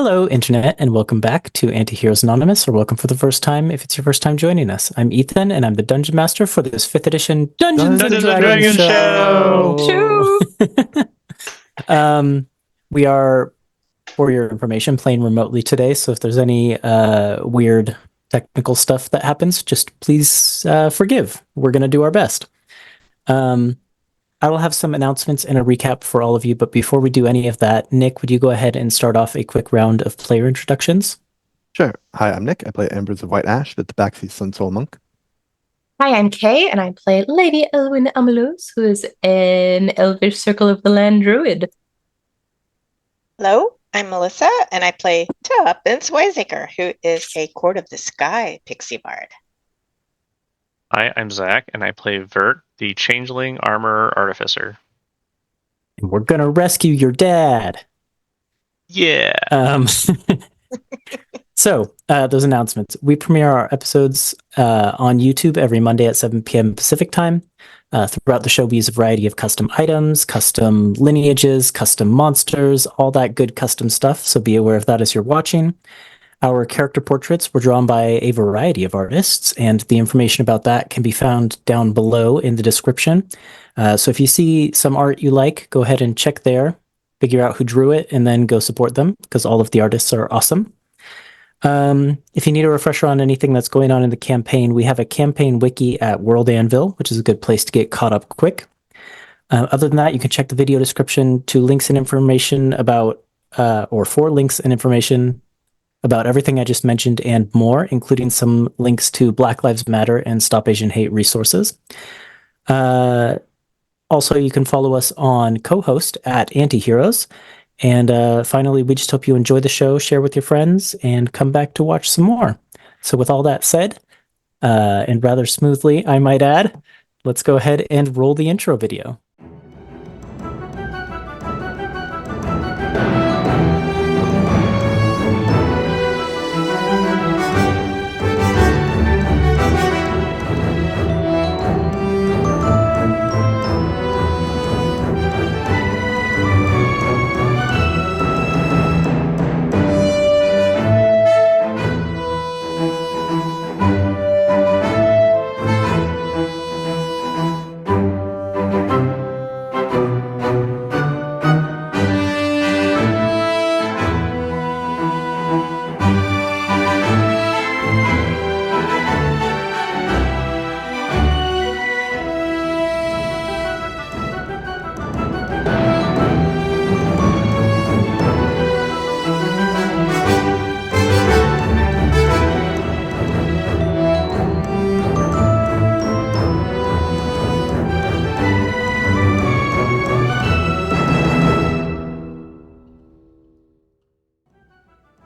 Hello, Internet, and welcome back to Antiheroes Anonymous, or welcome for the first time if it's your first time joining us. I'm Ethan, and I'm the Dungeon Master for this 5th edition Dungeons and Dragons show. We are, for your information, playing remotely today, so if there's any weird technical stuff that happens, just please forgive. We're going to do our best. I will have some announcements and a recap for all of you, but before we do any of that, Nick, would you go ahead and start off a quick round of player introductions? Sure. Hi, I'm Nick. I play Embers of White Ash, the Tabaxi Sun Soul Monk. Hi, I'm Kay, and I play Lady Elwyn Amelos, who is an Elvish Circle of the Land Druid. Hello, I'm Melissa, and I play Tuppence Wiseacre, who is a Court of the Sky pixie bard. Hi, I'm Zach, and I play Vert, the Changeling Armor Artificer. And we're gonna rescue your dad. Yeah. So, those announcements. We premiere our episodes on YouTube every Monday at 7 p.m. Pacific time. Throughout the show, we use a variety of custom items, custom lineages, custom monsters, all that good custom stuff, so be aware of that as you're watching. Our character portraits were drawn by a variety of artists, and the information about that can be found down below in the description. So if you see some art you like, go ahead and check there, figure out who drew it, and then go support them, because all of the artists are awesome. If you need a refresher on anything that's going on in the campaign, we have a campaign wiki at World Anvil, which is a good place to get caught up quick. Other than that, you can check the video description to links and information about, or for links and information about everything I just mentioned and more, including some links to Black Lives Matter and Stop Asian Hate resources. Also, you can follow us on co-host at Antiheroes. And finally, we just hope you enjoy the show, share with your friends, and come back to watch some more. So with all that said, and rather smoothly, I might add, let's go ahead and roll the intro video.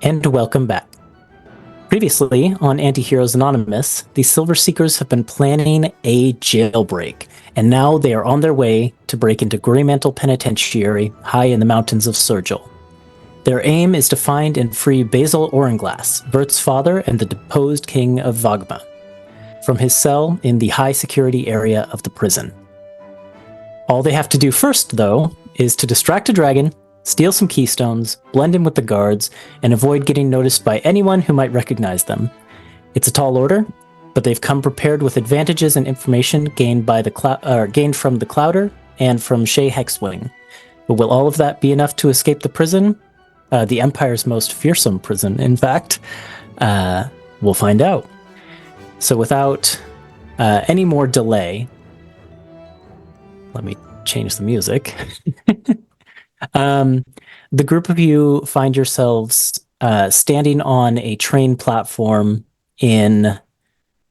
And welcome back. Previously on Antiheroes Anonymous, the Silver Seekers have been planning a jailbreak, and now they are on their way to break into Greymantle Penitentiary high in the mountains of Sergil. Their aim is to find and free Basil Oranglass, Vert's father and the deposed king of Vagma, from his cell in the high security area of the prison. All they have to do first, though, is to distract a dragon, steal some keystones, blend in with the guards, and avoid getting noticed by anyone who might recognize them. It's a tall order, but they've come prepared with advantages and information gained by gained from the Clouder and from Shay Hexwing. But will all of that be enough to escape the prison? The Empire's most fearsome prison, in fact. We'll find out. So without any more delay, let me change the music. The group of you find yourselves standing on a train platform in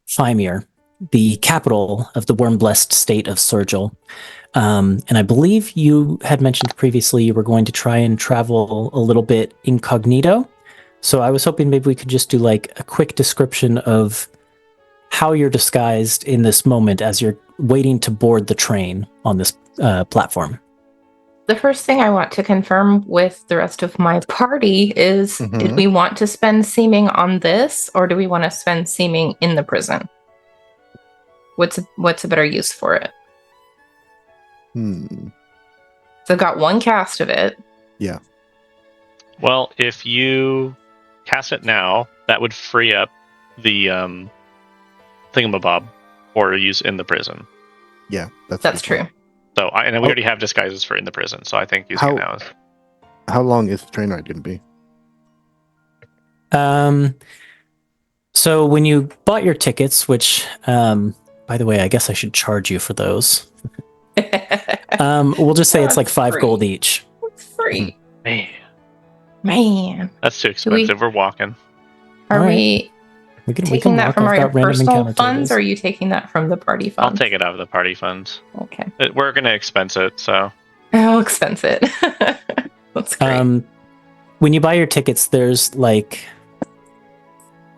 Fimir, the capital of the worm-blessed state of Sergil. And I believe you had mentioned previously you were going to try and travel a little bit incognito. So I was hoping maybe we could just do like a quick description of how you're disguised in this moment as you're waiting to board the train on this platform. The first thing I want to confirm with the rest of my party is, did we want to spend seeming on this, or do we want to spend seeming in the prison? What's a better use for it? So I've got one cast of it. Yeah. Well, if you cast it now, that would free up the thingamabob or use in the prison. Yeah, That's true. So, and we already have disguises for in the prison, so I think using it now is... How long is the train ride going to be? So when you bought your tickets, which, by the way, I guess I should charge you for those. We'll just say it's like 5 gold each. It's free. Man. That's too expensive. We're walking. Are right. we taking that from our personal funds, or are you taking that from the party funds? I'll take it out of the party funds. Okay. We're going to expense it, so... I'll expense it. That's great. When you buy your tickets, there's like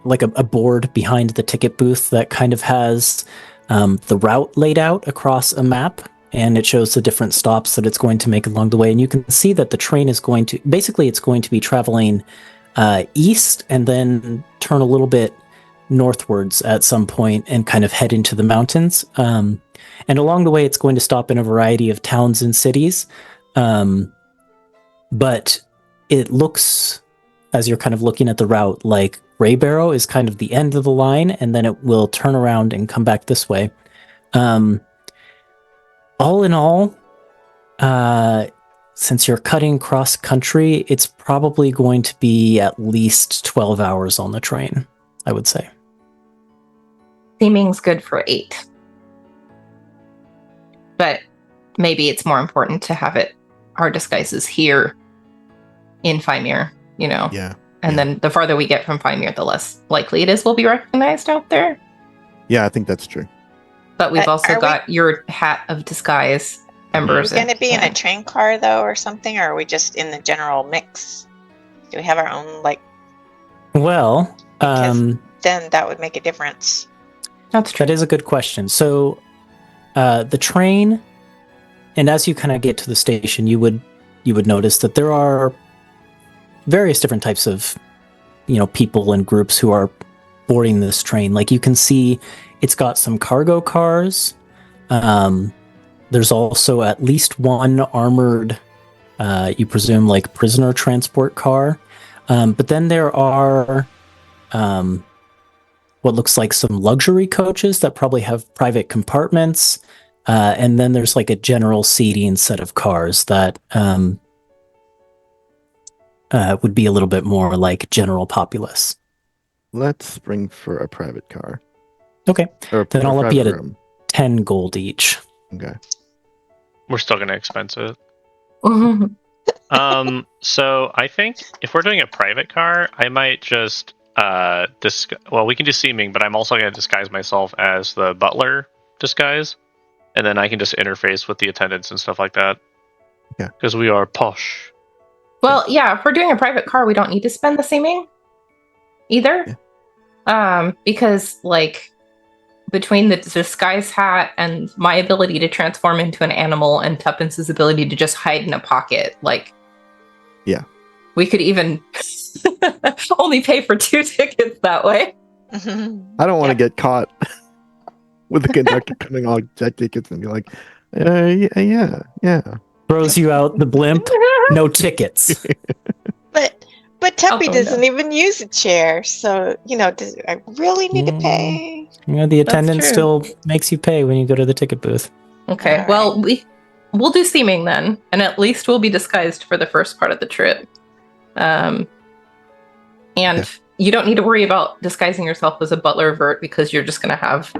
a board behind the ticket booth that kind of has the route laid out across a map, and it shows the different stops that it's going to make along the way. And you can see that the train is going to, basically it's going to be traveling east and then turn a little bit northwards at some point and kind of head into the mountains. And along the way, it's going to stop in a variety of towns and cities. But it looks, as you're kind of looking at the route, like Greybarrow is kind of the end of the line, and then it will turn around and come back this way. All in all, since you're cutting cross country, it's probably going to be at least 12 hours on the train, I would say. Theming's good for 8. But maybe it's more important to have our disguises here in Fimir, Yeah. And then the farther we get from Fimir, the less likely it is we'll be recognized out there. Yeah, I think that's true. But we've also got your hat of disguise, Embers. Are we going to be in a train car, though, or something? Or are we just in the general mix? Do we have our own, Well, then that would make a difference. That's true. That is a good question. So, the train, and as you kind of get to the station, you would notice that there are various different types of, people and groups who are boarding this train. Like you can see, it's got some cargo cars. There's also at least one armored, you presume, like prisoner transport car. But then there are what looks like some luxury coaches that probably have private compartments. And then there's like a general seating set of cars that would be a little bit more like general populace. Let's spring for a private car. Okay. Then I'll up you at 10 gold each. Okay. We're still going to expense it. So I think if we're doing a private car, I might just we can do seeming, but I'm also going to disguise myself as the butler disguise, and then I can just interface with the attendants and stuff like that. Yeah, because we are posh. Well, yeah, if we're doing a private car, we don't need to spend the seeming either. Yeah. Because between the disguise hat and my ability to transform into an animal and Tuppence's ability to just hide in a pocket, yeah, we could even only pay for 2 tickets that way. I don't want to get caught with the conductor coming on jet tickets and be like, yeah. Throws you out the blimp, no tickets. But Tuppy doesn't even use a chair, so does I really need to pay? The attendant still makes you pay when you go to the ticket booth. Okay, well we'll do seeming then, and at least we'll be disguised for the first part of the trip. And you don't need to worry about disguising yourself as a butler Vert, because you're just going to have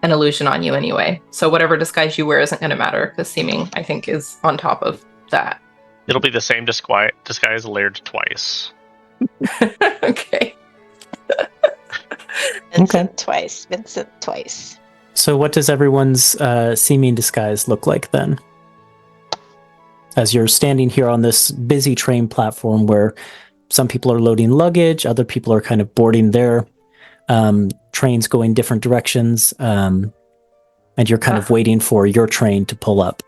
an illusion on you anyway. So whatever disguise you wear isn't going to matter, because seeming, I think, is on top of that. It'll be the same disguise layered twice. Okay. Vincent twice. So what does everyone's seeming disguise look like then? As you're standing here on this busy train platform where some people are loading luggage, other people are kind of boarding their trains going different directions, and you're kind of waiting for your train to pull up.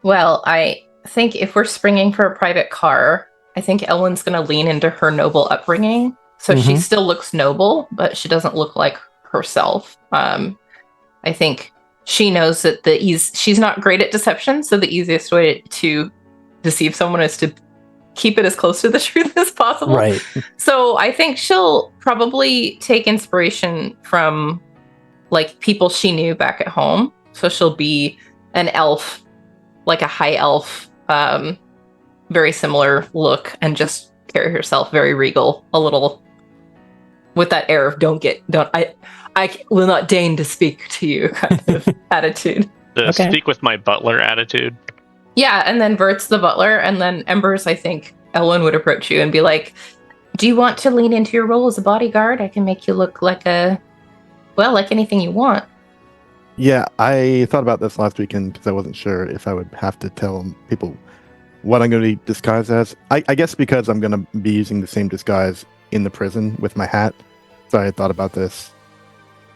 Well, I think if we're springing for a private car, I think Ellen's going to lean into her noble upbringing. So she still looks noble, but she doesn't look like herself. I think she knows that she's not great at deception, so the easiest way to deceive someone is to keep it as close to the truth as possible. Right. So I think she'll probably take inspiration from like people she knew back at home. So she'll be an elf, like a high elf, very similar look, and just carry herself very regal, a little with that air of I will not deign to speak to you kind of attitude. The speak with my butler attitude. Yeah, and then Vert's the butler, and then Embers, I think Elwyn would approach you and be like, do you want to lean into your role as a bodyguard? I can make you look like like anything you want. Yeah, I thought about this last weekend because I wasn't sure if I would have to tell people what I'm going to be disguised as. I guess because I'm going to be using the same disguise in the prison with my hat. So I thought about this.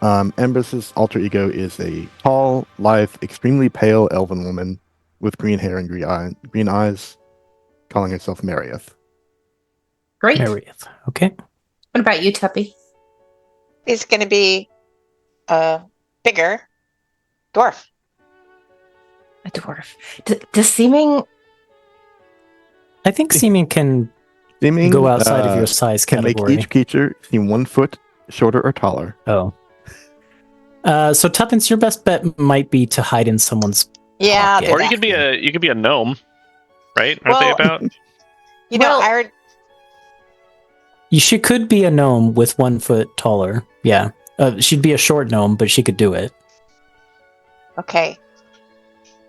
Embers' alter ego is a tall, lithe, extremely pale elven woman with green hair and green eyes, calling herself Marieth. Great. Marieth. Okay. What about you, Tuppy? He's going to be a bigger dwarf. A dwarf. Does seeming... I think seeming can go outside of your size can category. make each creature seem 1 foot shorter or taller. Oh. So Tuppence, your best bet might be to hide in someone's Yeah, pocket. Or you could be a gnome, right? Aren't they about? She could be a gnome with 1 foot taller. Yeah. She'd be a short gnome, but she could do it. Okay.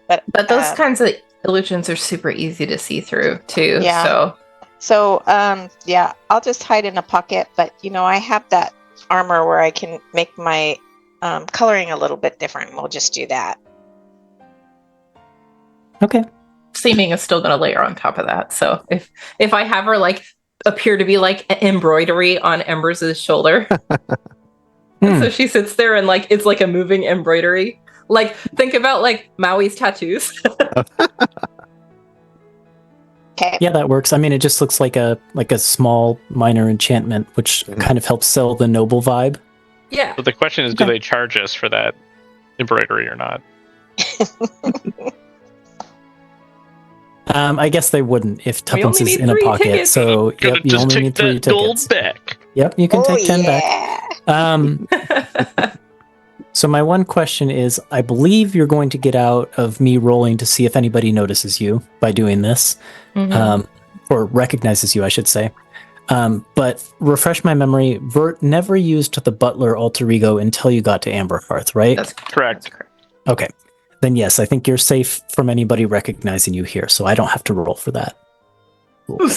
But those kinds of illusions are super easy to see through, too. Yeah. So, I'll just hide in a pocket, but, I have that armor where I can make my coloring a little bit different. We'll just do that. Okay. Seeming is still going to layer on top of that. So if I have her like appear to be like embroidery on Embers' shoulder, so she sits there and like it's like a moving embroidery. Like think about like Maui's tattoos. Okay. Yeah, that works. I mean, it just looks like a small minor enchantment, which kind of helps sell the noble vibe. Yeah. But the question is, do they charge us for that embroidery or not? I guess they wouldn't if Tuppence is need in a 3 pocket. tickets. So yep, you just only take need 3 that gold tickets. back. Yep, you can take 10 back. So my one question is, I believe you're going to get out of me rolling to see if anybody notices you by doing this, or recognizes you, I should say. But refresh my memory, Vert never used the butler alter ego until you got to Amberhearth, right? That's Correct. Okay. Then yes, I think you're safe from anybody recognizing you here, so I don't have to roll for that. Cool.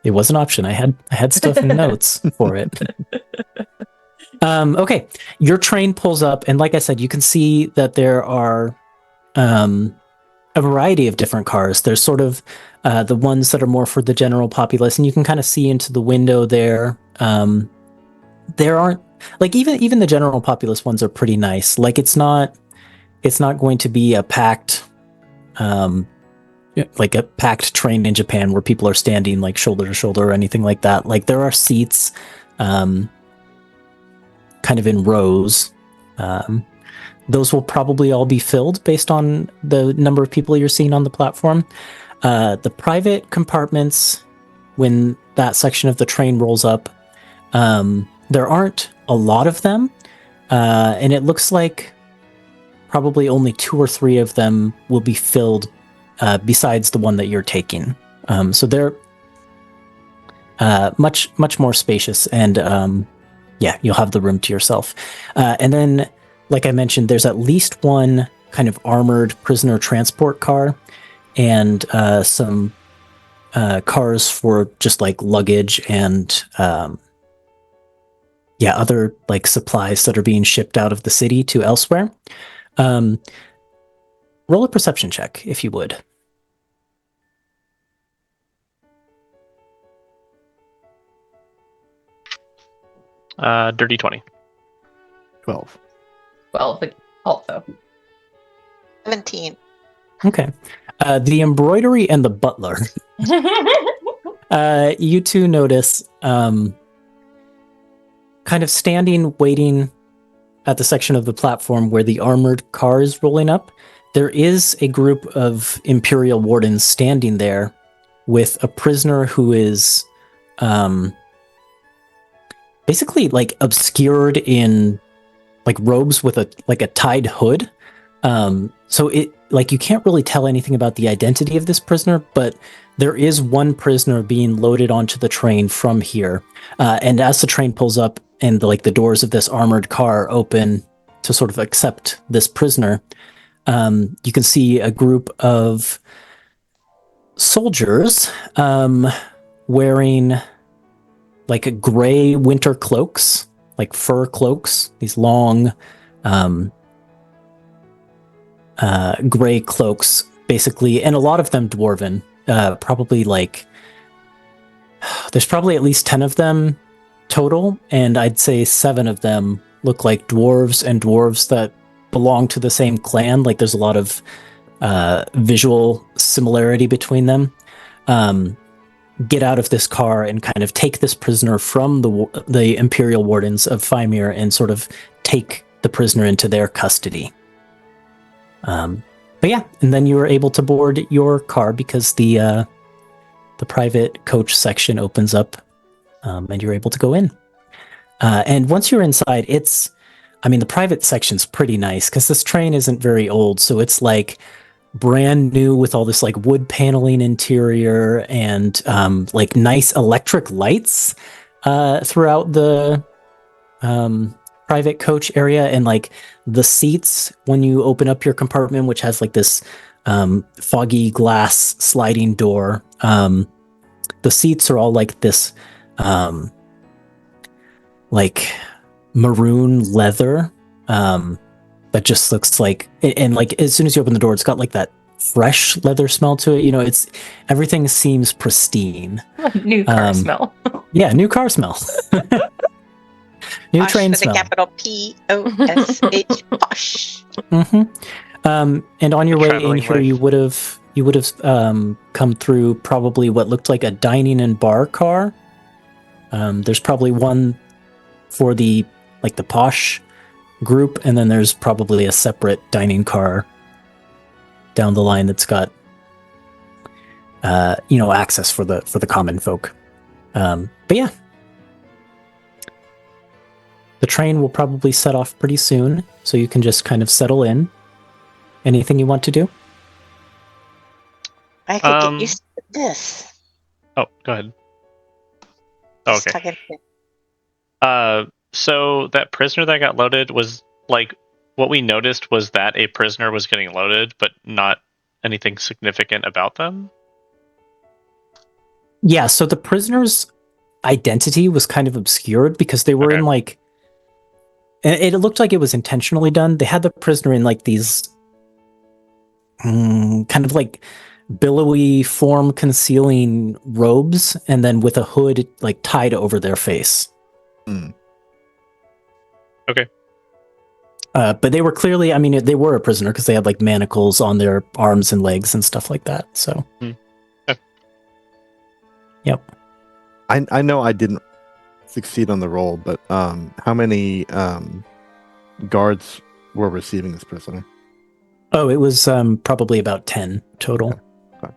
It was an option. I had stuff in notes for it. Okay. Your train pulls up, and like I said, you can see that there are a variety of different cars. There's sort of the ones that are more for the general populace, and you can kind of see into the window there. There aren't like even the general populace ones are pretty nice. Like it's not going to be a packed like a packed train in Japan where people are standing like shoulder to shoulder or anything like that. Like there are seats kind of in rows. Those will probably all be filled based on the number of people you're seeing on the platform. The private compartments, when that section of the train rolls up, there aren't a lot of them. And it looks like probably only 2 or 3 of them will be filled besides the one that you're taking. So they're much more spacious, and you'll have the room to yourself. And then, like I mentioned, there's at least one kind of armored prisoner transport car and some cars for just like luggage and other like supplies that are being shipped out of the city to elsewhere. Roll a perception check, if you would. Dirty 20. 12. Well, also. 17. Okay. The embroidery and the butler. You two notice kind of standing, waiting at the section of the platform where the armored car is rolling up. There is a group of Imperial wardens standing there, with a prisoner who is basically like obscured in like robes with a tied hood. So it like you can't really tell anything about the identity of this prisoner, but there is one prisoner being loaded onto the train from here. And as the train pulls up and the doors of this armored car open to sort of accept this prisoner, you can see a group of soldiers wearing like gray winter cloaks, like fur cloaks, these long gray cloaks, basically, and a lot of them dwarven. Probably like there's probably at least 10 of them total, and I'd say 7 of them look like dwarves and dwarves that belong to the same clan. Like there's a lot of visual similarity between them. Get out of this car and kind of take this prisoner from the Imperial Wardens of Fymir and sort of take the prisoner into their custody. But yeah, and then you were able to board your car because the private coach section opens up, and you're able to go in. And once you're inside, the private section's pretty nice because this train isn't very old, so it's like brand new with all this like wood paneling interior and like nice electric lights throughout the private coach area, and like the seats when you open up your compartment, which has like this foggy glass sliding door, the seats are all like this like maroon leather that just looks like, and like as soon as you open the door, it's got like that fresh leather smell to it. Everything seems pristine. New car smell. Yeah, new car smell. New Posh train with smell. a capital Posh. Posh. Mm-hmm. And on your way in Traveling here, life. you would have come through probably what looked like a dining and bar car. There's probably one for the posh group, and then there's probably a separate dining car down the line that's got access for the common folk. But yeah. The train will probably set off pretty soon, so you can just kind of settle in. Anything you want to do? I could get used to this. Oh, go ahead. Just Okay. talking- So that prisoner that got loaded was like what we noticed was that a prisoner was getting loaded, but not anything significant about them. Yeah, so the prisoner's identity was kind of obscured because they were in like, it looked like it was intentionally done. They had the prisoner in like these kind of like billowy form concealing robes, and then with a hood like tied over their face. Okay. But they were clearly, they were a prisoner because they had like manacles on their arms and legs and stuff like that. So, Yep. I know I didn't succeed on the roll, but how many guards were receiving this prisoner? Oh, it was probably about 10 total. Okay.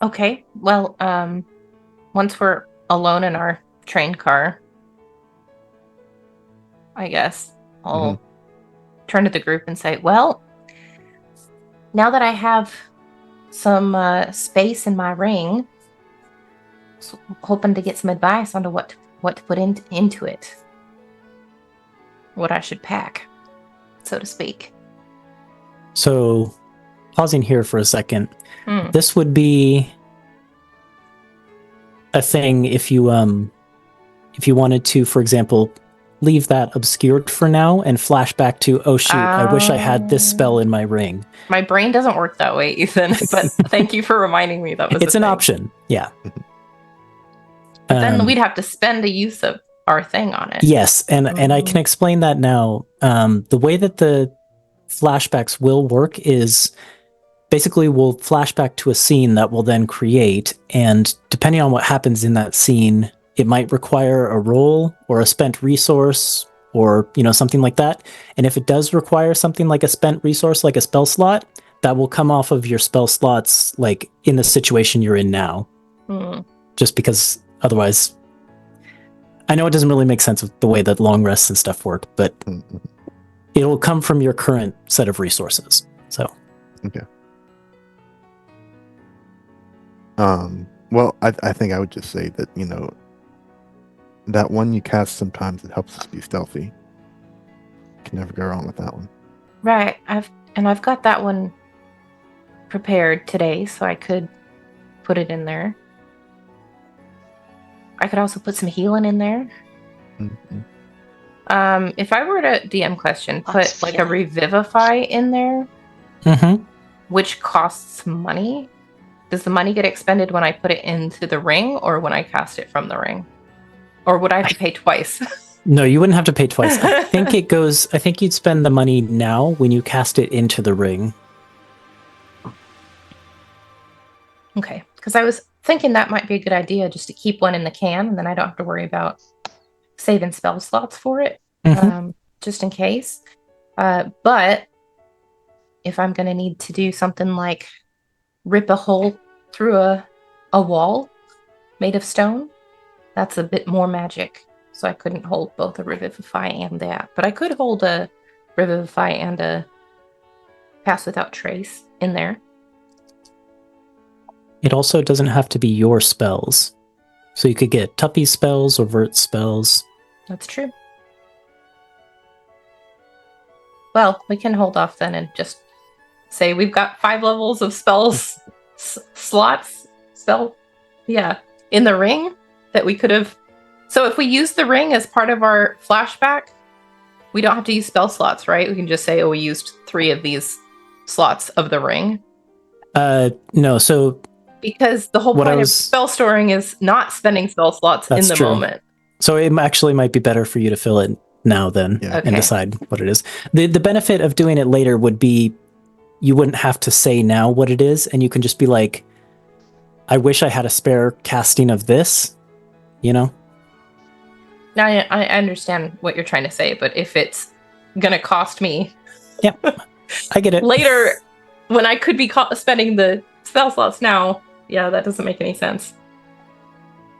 Okay, well, once we're alone in our train car, I guess I'll turn to the group and say, well, now that I have some space in my ring, so hoping to get some advice on what to put into it. What I should pack, so to speak. So, pausing here for a second, Hmm. this would be a thing if you wanted to, for example, leave that obscured for now and flash back to, oh shoot, I wish I had this spell in my ring. My brain doesn't work that way, Ethan, but thank you for reminding me that was It's a an thing. option, yeah. But then we'd have to spend a use of our thing on it. Yes, and I can explain that now. The way that the flashbacks will work is basically we'll flash back to a scene that will then create, and depending on what happens in that scene, it might require a roll or a spent resource or, something like that. And if it does require something like a spent resource, like a spell slot, that will come off of your spell slots, like in the situation you're in now. Just because otherwise, I know it doesn't really make sense with the way that long rests and stuff work, but it'll come from your current set of resources. So, okay. Well, I think I would just say that, that one you cast sometimes it helps us be stealthy. Can never go wrong with that one. Right. I've got that one prepared today, so I could put it in there. I could also put some healing in there. Mm-hmm. If I were to DM question, put like a revivify in there, which costs money. Does the money get expended when I put it into the ring or when I cast it from the ring? Or would I have to pay twice? No, you wouldn't have to pay twice. I think you'd spend the money now when you cast it into the ring. Okay, because I was thinking that might be a good idea just to keep one in the can, and then I don't have to worry about saving spell slots for it, just in case. But if I'm going to need to do something like rip a hole through a wall made of stone, that's a bit more magic. So I couldn't hold both a Revivify and that. But I could hold a Revivify and a Pass Without Trace in there. It also doesn't have to be your spells. So you could get Tuppy spells or Vert spells. That's true. Well, we can hold off then and just say we've got 5 levels of spells, slots, in the ring that we could have. So if we use the ring as part of our flashback, we don't have to use spell slots, right? We can just say, we used 3 of these slots of the ring. No, so... Because the whole point of spell storing is not spending spell slots in the moment. So it actually might be better for you to fill it now then and decide what it is. The benefit of doing it later would be you wouldn't have to say now what it is, and you can just be like, I wish I had a spare casting of this, Now, I understand what you're trying to say, but if it's going to cost me... Yeah, I get it. Later, when I could be spending the spell slots now, that doesn't make any sense.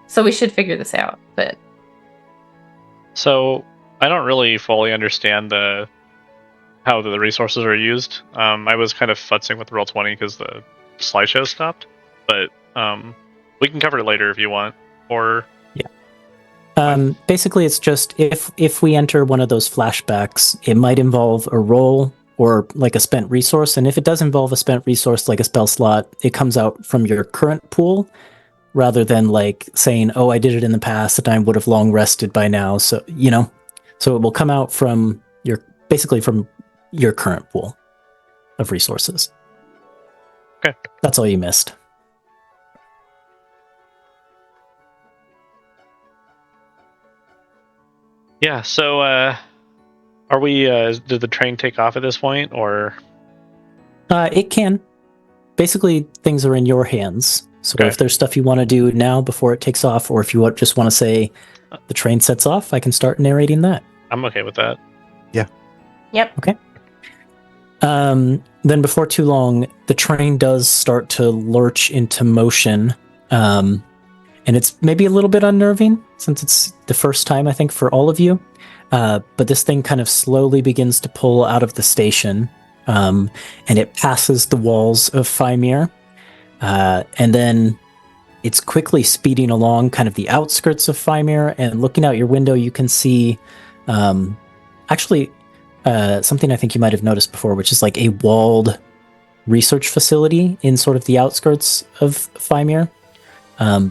So we should figure this out, but... So, I don't really fully understand how the resources are used. I was kind of futzing with Roll20 because the slideshow stopped, but we can cover it later if you want, or... Basically, it's just if we enter one of those flashbacks, it might involve a roll or like a spent resource. And if it does involve a spent resource like a spell slot, it comes out from your current pool rather than like saying, oh, I did it in the past and I would have long rested by now. So, so it will come out from from your current pool of resources. Okay. That's all you missed. Yeah, so are we did the train take off at this point, or it can. Basically, things are in your hands. So if there's stuff you want to do now before it takes off, or if you just want to say the train sets off, I can start narrating that. I'm okay with that. Yeah. Yep. Okay. Then before too long, the train does start to lurch into motion. And it's maybe a little bit unnerving since it's the first time, I think, for all of you. But this thing kind of slowly begins to pull out of the station, and it passes the walls of Fymir. And then it's quickly speeding along kind of the outskirts of Fymir, and looking out your window, you can see something I think you might have noticed before, which is like a walled research facility in sort of the outskirts of Fymir.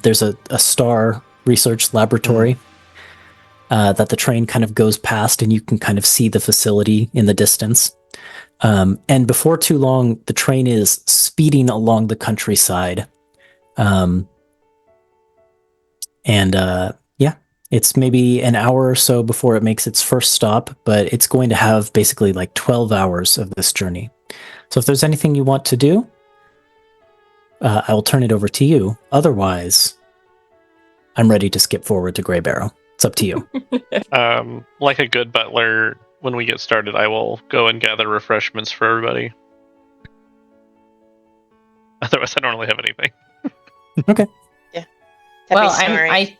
There's a star research laboratory that the train kind of goes past, and you can kind of see the facility in the distance. And before too long, the train is speeding along the countryside. It's maybe an hour or so before it makes its first stop, but it's going to have basically like 12 hours of this journey. So if there's anything you want to do, I will turn it over to you. Otherwise, I'm ready to skip forward to Greybarrow. It's up to you. Like a good butler, when we get started, I will go and gather refreshments for everybody. Otherwise, I don't really have anything. Okay. Well, That'd be snoring.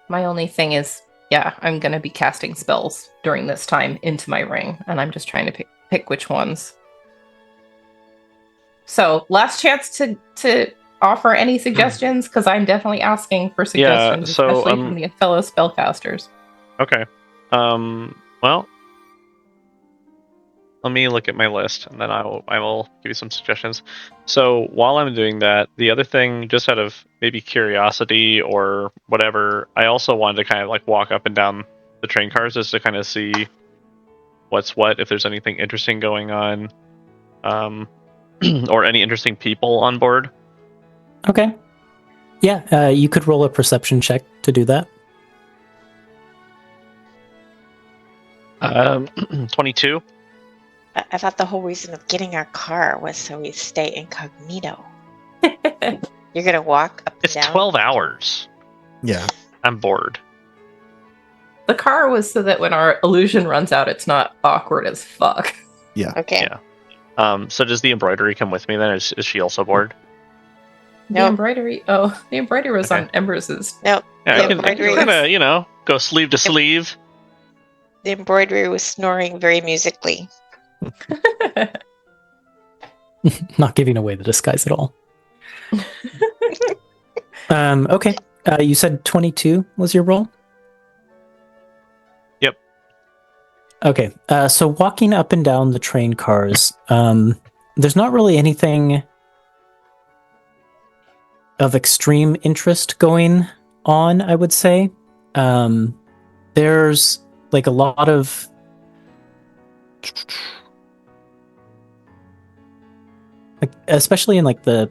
my only thing is, I'm going to be casting spells during this time into my ring, and I'm just trying to pick which ones. So, last chance to offer any suggestions, because I'm definitely asking for suggestions, especially from the fellow spellcasters. Okay. Well, let me look at my list, and then I will give you some suggestions. So while I'm doing that, the other thing, just out of maybe curiosity or whatever, I also wanted to kind of like walk up and down the train cars just to kind of see what's what, if there's anything interesting going on, or any interesting people on board. Okay. Yeah, you could roll a perception check to do that. 22. I thought the whole reason of getting our car was so we stay incognito. You're gonna walk up and It's down. 12 hours. Yeah. I'm bored. The car was so that when our illusion runs out, it's not awkward as fuck. Yeah. Okay. Yeah. So does the embroidery come with me then? Is she also bored? The Nope. embroidery was Okay. on Embers's. Nope. Yeah, The I can embroidery kind of, go sleeve to sleeve. The embroidery was snoring very musically. Not giving away the disguise at all. Okay. You said 22 was your roll? Yep. Okay. So walking up and down the train cars, there's not really anything of extreme interest going on, I would say. There's like a lot of like, especially in like the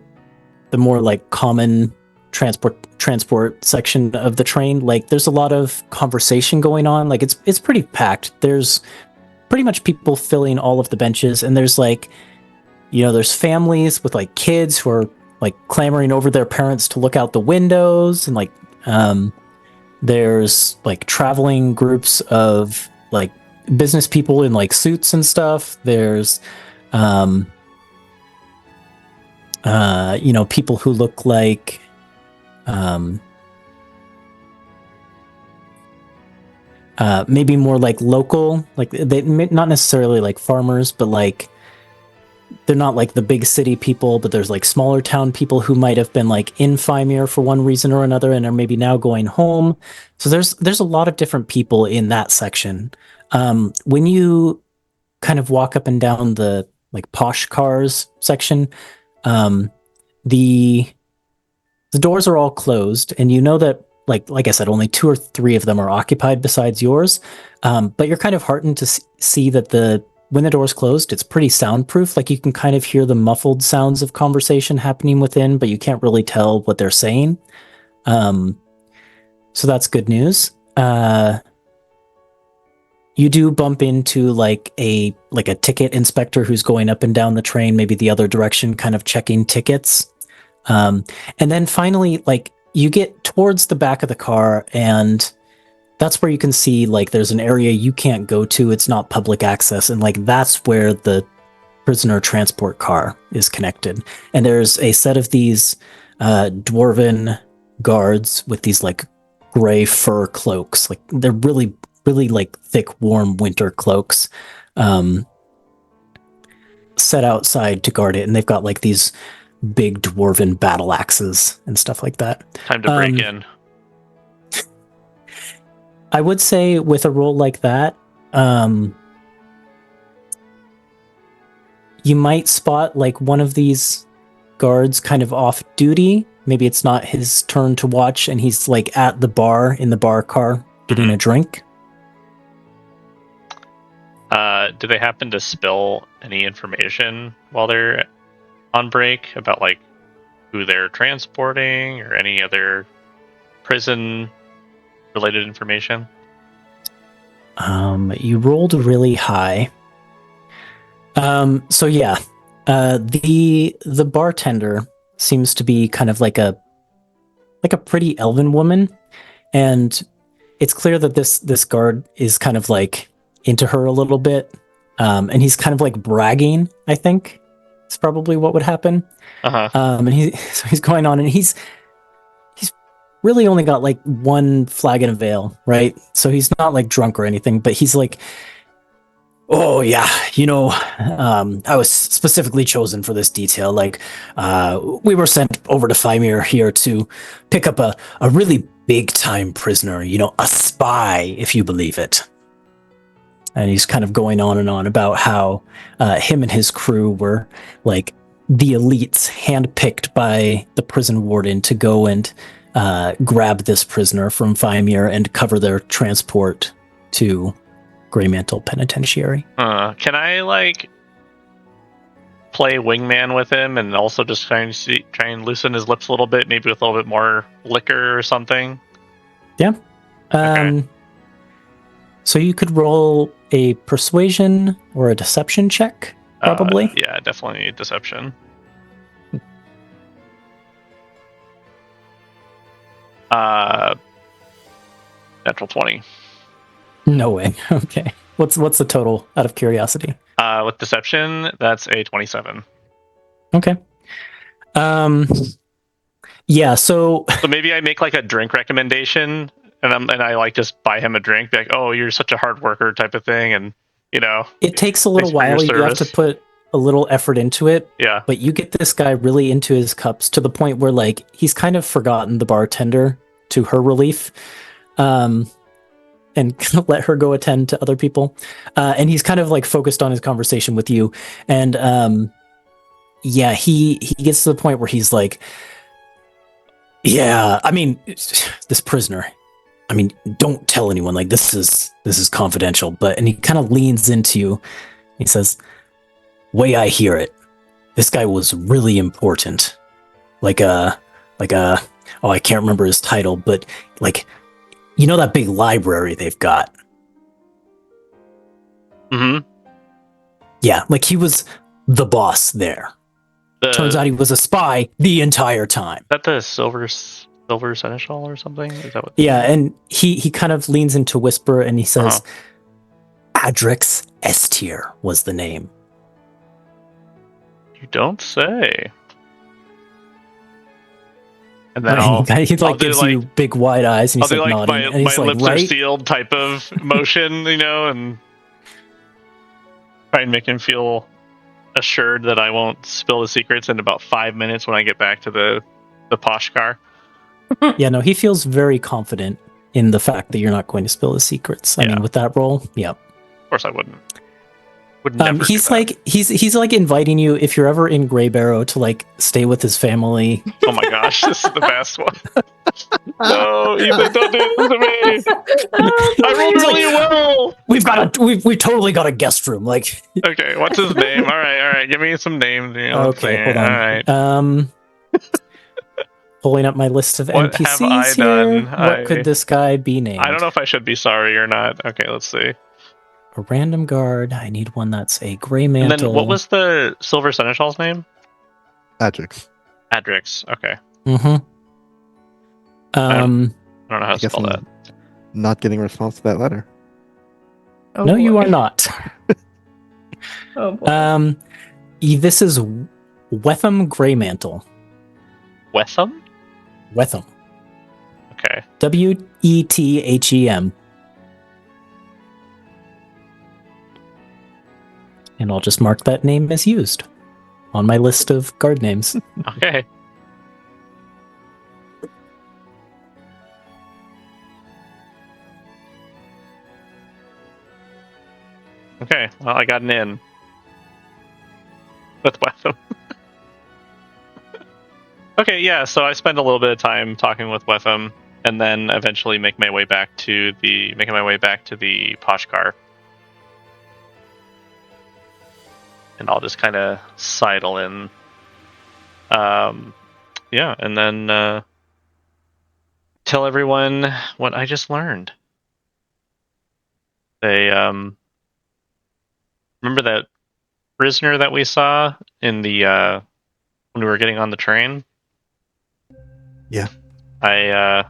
more like common transport section of the train, like there's a lot of conversation going on. Like it's pretty packed. There's pretty much people filling all of the benches, and there's like, there's families with like kids who are like clamoring over their parents to look out the windows, and like there's like traveling groups of like business people in like suits and stuff. There's people who look like maybe more like local, like they not necessarily like farmers, but like they're not like the big city people, but there's like smaller town people who might have been like in Fimir for one reason or another and are maybe now going home. So there's a lot of different people in that section. When you kind of walk up and down the like posh cars section, the doors are all closed, and you know that like I said, only 2 or 3 of them are occupied besides yours. But you're kind of heartened to see that when the door's closed, it's pretty soundproof. Like you can kind of hear the muffled sounds of conversation happening within, but you can't really tell what they're saying. So that's good news. You do bump into like a ticket inspector who's going up and down the train, maybe the other direction, kind of checking tickets. And then finally, like you get towards the back of the car, and that's where you can see like there's an area you can't go to. It's not public access, and like that's where the prisoner transport car is connected. And there's a set of these dwarven guards with these like gray fur cloaks. Like they're really, really like thick, warm winter cloaks set outside to guard it, and they've got like these big dwarven battle axes and stuff like that. Time to break in. I would say with a roll like that, you might spot like one of these guards kind of off duty. Maybe it's not his turn to watch, and he's like at the bar in the bar car getting a drink. Do they happen to spill any information while they're on break about like who they're transporting or any other prison related information? You rolled really high. So yeah, the bartender seems to be kind of like a pretty elven woman, and it's clear that this guard is kind of like into her a little bit, and he's kind of like bragging. I think it's probably what would happen. And he's going on, and he's really only got like one flag and a veil, right? So he's not like drunk or anything, but he's like, oh yeah, I was specifically chosen for this detail. Like, we were sent over to Fymir here to pick up a really big time prisoner, a spy, if you believe it. And he's kind of going on and on about how him and his crew were like the elites handpicked by the prison warden to go and grab this prisoner from Fymir and cover their transport to Greymantle Penitentiary. Can I like play wingman with him and also just try and loosen his lips a little bit, maybe with a little bit more liquor or something? Yeah. Okay. So you could roll a persuasion or a deception check, probably. Yeah, definitely deception. Natural 20. No way. Okay. What's the total, out of curiosity? With deception, that's a 27. Okay. Yeah, so maybe I make like a drink recommendation, and I like just buy him a drink, be like, "Oh, you're such a hard worker," type of thing, and it takes a little thanks for your while. You have to service. put a little effort into it. Yeah. But you get this guy really into his cups to the point where like he's kind of forgotten the bartender, to her relief. And let her go attend to other people. And he's kind of like focused on his conversation with you. And yeah, he gets to the point where he's like, yeah, I mean, this prisoner, I mean, don't tell anyone, like this is confidential. And he kind of leans into you. He says, way I hear it, this guy was really important. Oh, I can't remember his title, but like, that big library they've got? Mm-hmm. Yeah, like he was the boss there. Turns out he was a spy the entire time. Is that the silver seneschal or something? Is that what? Yeah, and he kind of leans into whisper and he says, Adrix S-tier was the name. You don't say. And then he like gives you big wide eyes and he's like nodding. My and he's my like, lips are right? sealed type of motion, and try and make him feel assured that I won't spill the secrets in about 5 minutes when I get back to the posh car. Yeah, no, he feels very confident in the fact that you're not going to spill the secrets. I mean, with that roll, yeah. Of course I wouldn't. Would never he's do that. like he's like inviting you, if you're ever in Greybarrow, to like stay with his family. Oh my gosh, this is the best one. No, Ethan, don't do this to me. I rolled really well. We totally got a guest room. Like, okay, what's his name? All right, give me some names. Okay, hold on. All right. Pulling up my list of What NPCs have I here. done? What could this guy be named? I don't know if I should be sorry or not. Okay, let's see. A random guard. I need one that's a Greymantle. And then what was the Silver Seneschal's name? Adrix. Adrix. Okay. Mm-hmm. I don't know how to guess spell I'm that. not getting a response to that letter. Oh, no, you boy. are not. Oh boy. This is Wetham Greymantle. Wetham? Wetham. Okay. Wethem. And I'll just mark that name as used on my list of guard names. Okay. Okay, well, I got an in. With Wetham. Okay, yeah, so I spend a little bit of time talking with Wetham, and then eventually making my way back to the posh car. And I'll just kind of sidle in. Yeah, and then tell everyone what I just learned. They remember that prisoner that we saw in the when we were getting on the train? Yeah. I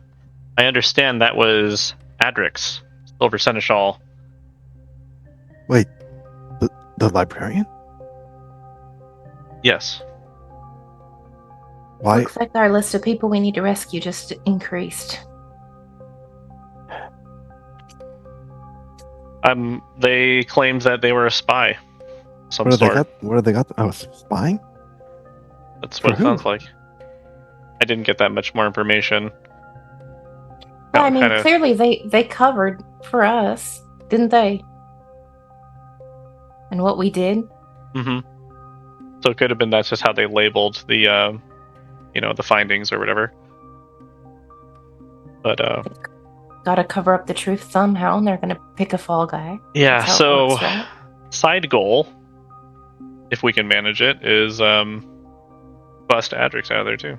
I understand that was Adric's Silver Seneschal. Wait, the librarian? Yes. Why? Looks like our list of people we need to rescue just increased. They claimed that they were a spy. of Some What have they sort. got? What have they got? Oh, spying? That's what For it sounds who? like. I didn't get that much more information. Well, No, I mean, kinda- clearly they covered for us, didn't they? And what we did. Mhm. So it could have been that's just how they labeled the, the findings or whatever. But Gotta cover up the truth somehow, and they're gonna pick a fall guy. yeah. That's how it So works, right? side goal, if we can manage it, is bust Adrix out of there too.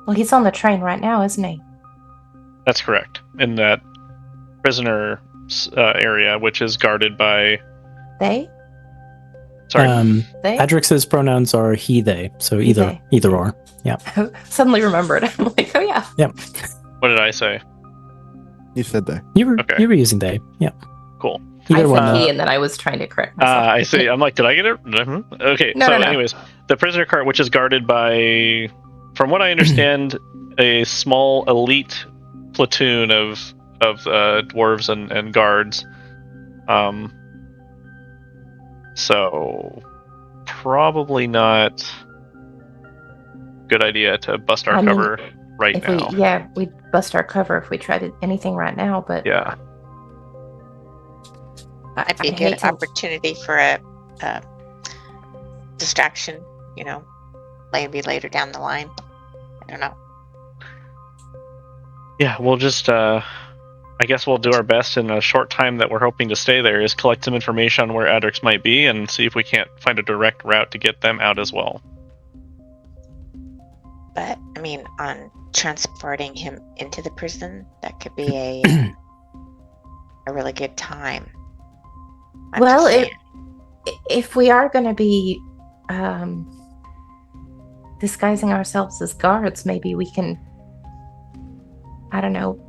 Well, he's on the train right now, isn't he? That's correct. In that prisoner area, which is guarded by. They? Sorry. They? Adrix's pronouns are he, they, so He, either they. either or. Yeah. Suddenly remembered. I'm like, oh yeah. What did I say? You said that. You were Okay. you were using they. Yeah. Cool. Either I one. said he, and then I was trying to correct myself. I see. I'm like, did I get it? Mhm. Okay. No, So, no. anyways, the prisoner cart, which is guarded by, from what I understand, a small elite platoon of dwarves and guards. So probably not good idea to bust our I mean, cover right if now. we'd bust our cover if we tried anything right now, but Yeah. Might be a I hate good to- opportunity for a distraction, maybe later down the line. I don't know. Yeah, we'll just I guess we'll do our best in a short time that we're hoping to stay there is collect some information on where Adrix might be and see if we can't find a direct route to get them out as well. But I mean, on transporting him into the prison, that could be a really good time. I'm well, just saying. if we are going to be disguising ourselves as guards, maybe we can, I don't know,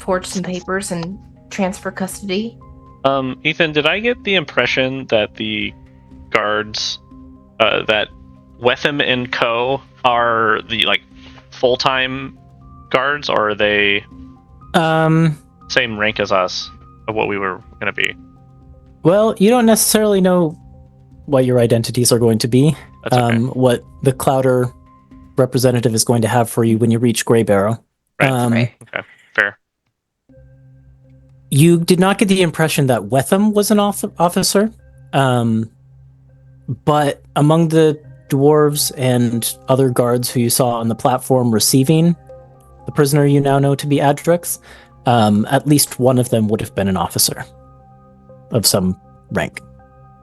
forge some papers and transfer custody. Ethan, did I get the impression that the guards, that Wetham and Co. are the full-time guards, or are they same rank as us of what we were going to be? Well, you don't necessarily know what your identities are going to be. That's okay. What the Clouder representative is going to have for you when you reach Greybarrow. Right. Right. Okay, fair. You did not get the impression that Wetham was an officer, but among the dwarves and other guards who you saw on the platform receiving the prisoner you now know to be Adrix, at least one of them would have been an officer of some rank.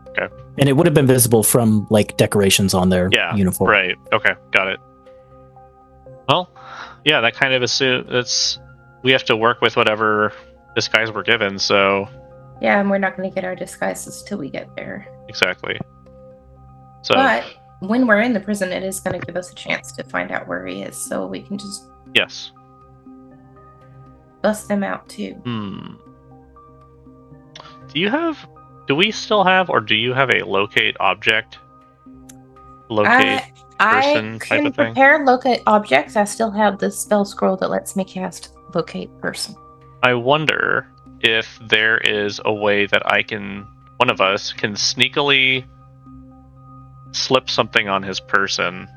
Okay. And it would have been visible from decorations on their uniform. Right. Okay, got it. Well, yeah, that kind of assumes we have to work with whatever disguise we're given, so Yeah, and we're not going to get our disguises till we get there. exactly. So But when we're in the prison, it is going to give us a chance to find out where he is, so we can just yes. bust them out too. Do we still have, or do you have a locate object? Locate person I type can of thing? prepare locate objects. I still have the spell scroll that lets me cast locate person. I wonder if there is a way that one of us can sneakily slip something on his person.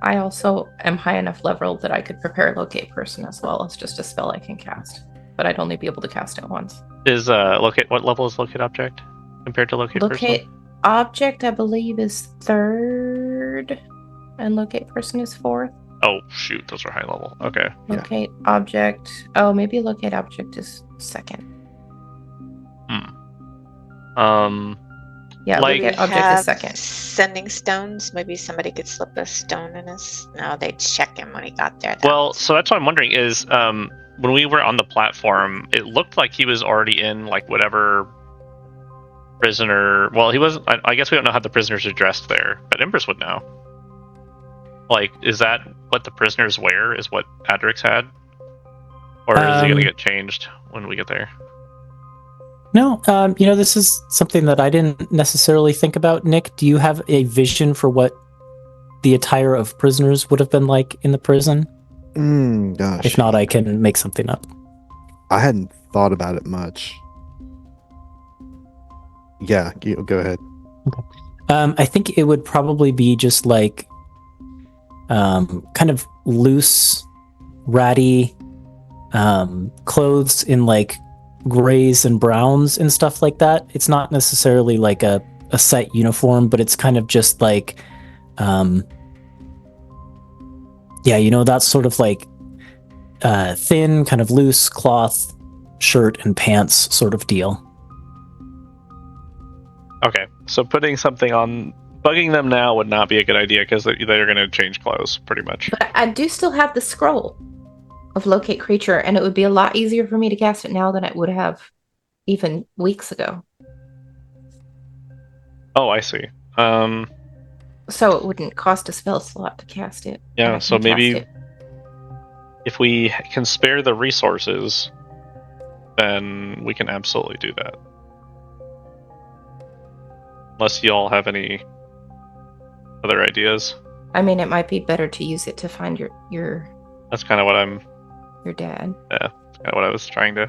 I also am high enough level that I could prepare locate person as well. It's just a spell I can cast, but I'd only be able to cast it once. Is locate, what level is locate object compared to locate Locate person? object, I believe, is 3rd, and locate person is 4th. Oh shoot, those are high level. Okay. Yeah. Locate object. Oh, maybe locate object is 2nd. Yeah, Like- locate We object have is 2nd. Sending stones. Maybe somebody could slip a stone in his. No, they'd check him when he got there. Well, so that's what I'm wondering is when we were on the platform, it looked like he was already in whatever prisoner. Well, he wasn't. I guess we don't know how the prisoners are dressed there, but Empress would know. Like, is that what the prisoners wear? Is what Adrix had? Or is he going to get changed when we get there? No, this is something that I didn't necessarily think about. Nick, do you have a vision for what the attire of prisoners would have been like in the prison? Gosh. If not, I can make something up. I hadn't thought about it much. Yeah, go ahead. Okay. I think it would probably be just like kind of loose, ratty clothes in like grays and browns and stuff like that. It's not necessarily like a set uniform, but it's kind of just like that sort of like thin, kind of loose cloth shirt and pants sort of deal. Okay, so putting something on, bugging them now would not be a good idea because they're going to change clothes pretty much. But I do still have the scroll of locate creature, and it would be a lot easier for me to cast it now than it would have even weeks ago. Oh, I see. So it wouldn't cost a spell slot to cast it. Yeah, so maybe if we can spare the resources, then we can absolutely do that. Unless you all have any other ideas. I mean, it might be better to use it to find your That's kind of what your dad. Yeah, that's kind of what I was trying to.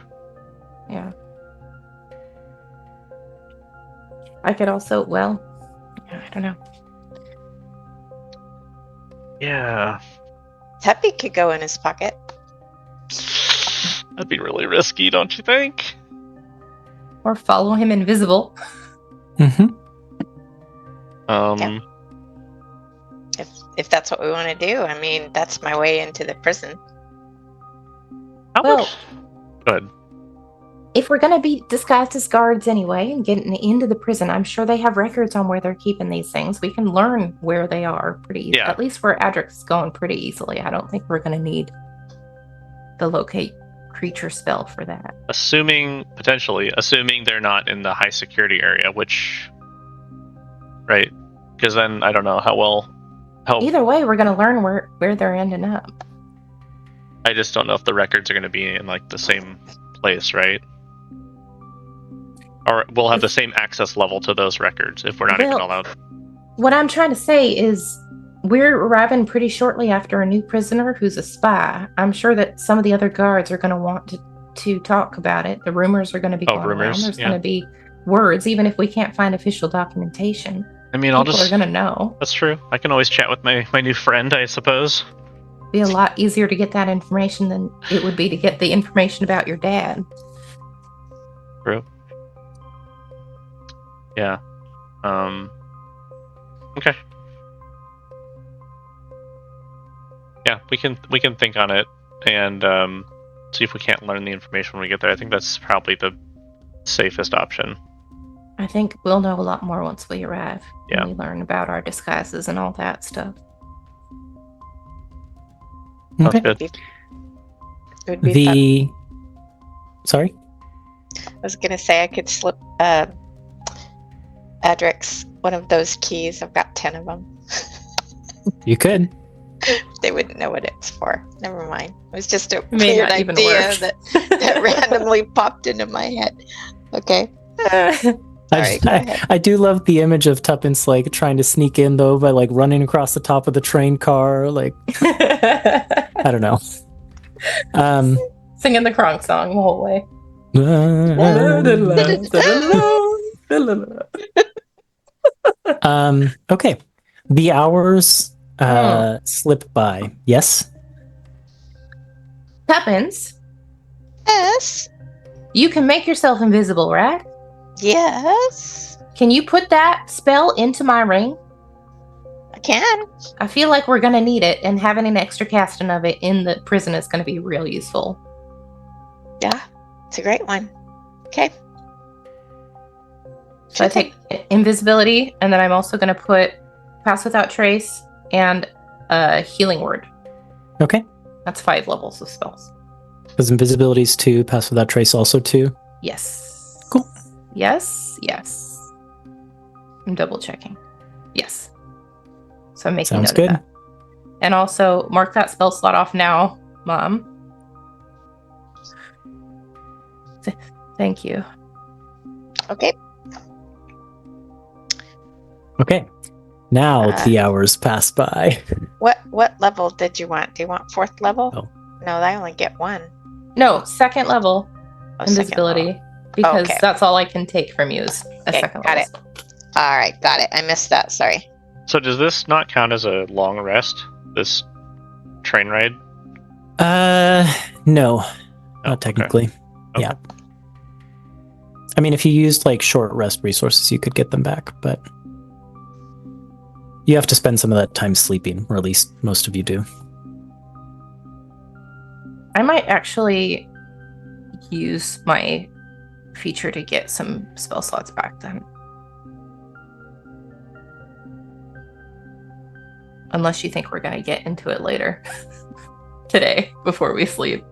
Yeah. I could also, I don't know. Yeah. Tuppy could go in his pocket. That'd be really risky, don't you think? Or follow him invisible. Mm-hmm. Yeah. If that's what we want to do, I mean, that's my way into the prison. How Well, much? Good. If we're going to be disguised as guards anyway and getting into the prison, I'm sure they have records on where they're keeping these things. We can learn where they are pretty easily. Yeah. At least where Adrix is going pretty easily. I don't think we're going to need the locate creature spell for that. Assuming they're not in the high security area, which, right? Because then I don't know how Either way, we're going to learn where they're ending up. I just don't know if the records are going to be in like the same place, right? Or we'll have the same access level to those records if we're not even allowed. What I'm trying to say is we're arriving pretty shortly after a new prisoner who's a spy. I'm sure that some of the other guards are going to want to talk about it. The rumors are going to be going around. There's going to be words, even if we can't find official documentation. I mean, People are going to know. That's true. I can always chat with my new friend, I suppose. Be a lot easier to get that information than it would be to get the information about your dad. True. Yeah. Okay. Yeah, we can think on it and see if we can't learn the information when we get there. I think that's probably the safest option. I think we'll know a lot more once we arrive. Yeah. And we learn about our disguises and all that stuff. Sounds Okay. good. It would be fun. Sorry? I was going to say I could slip Adrix one of those keys. I've got 10 of them. You could. They wouldn't know what it's for. Never mind. It was just a May weird not even idea work. that randomly popped into my head. Okay. Sorry, go ahead. I do love the image of Tuppence like trying to sneak in though by like running across the top of the train car. Like I don't know. Singing the Kronk song the whole way. Okay. The hours slip by. Yes? Tuppence, Yes. you can make yourself invisible, right? Yes. Can you put that spell into my ring? I can. I feel like we're going to need it, and having an extra casting of it in the prison is going to be real useful. Yeah. It's a great one. Okay. So I take invisibility, and then I'm also going to put pass without trace and a healing word. Okay. That's 5 levels of spells. Because invisibility is 2, pass without trace also 2. Yes. Cool. Yes. I'm double checking. Yes. So I'm making Sounds note of good. that. And also mark that spell slot off now, Mom. Thank you. Okay. Okay. Now the hours pass by. What level did you want? Do you want 4th level? Oh. No, I only get 1. No, 2nd level Oh, invisibility. 2nd level. Because Okay. that's all I can take from you is a Okay, 2nd got level. All right, got it. I missed that. Sorry. So does this not count as a long rest? This train ride? No, Oh, not technically. Okay. Yeah. I mean, if you used like short rest resources, you could get them back, but you have to spend some of that time sleeping, or at least most of you do. I might actually use my feature to get some spell slots back then. Unless you think we're going to get into it later today before we sleep.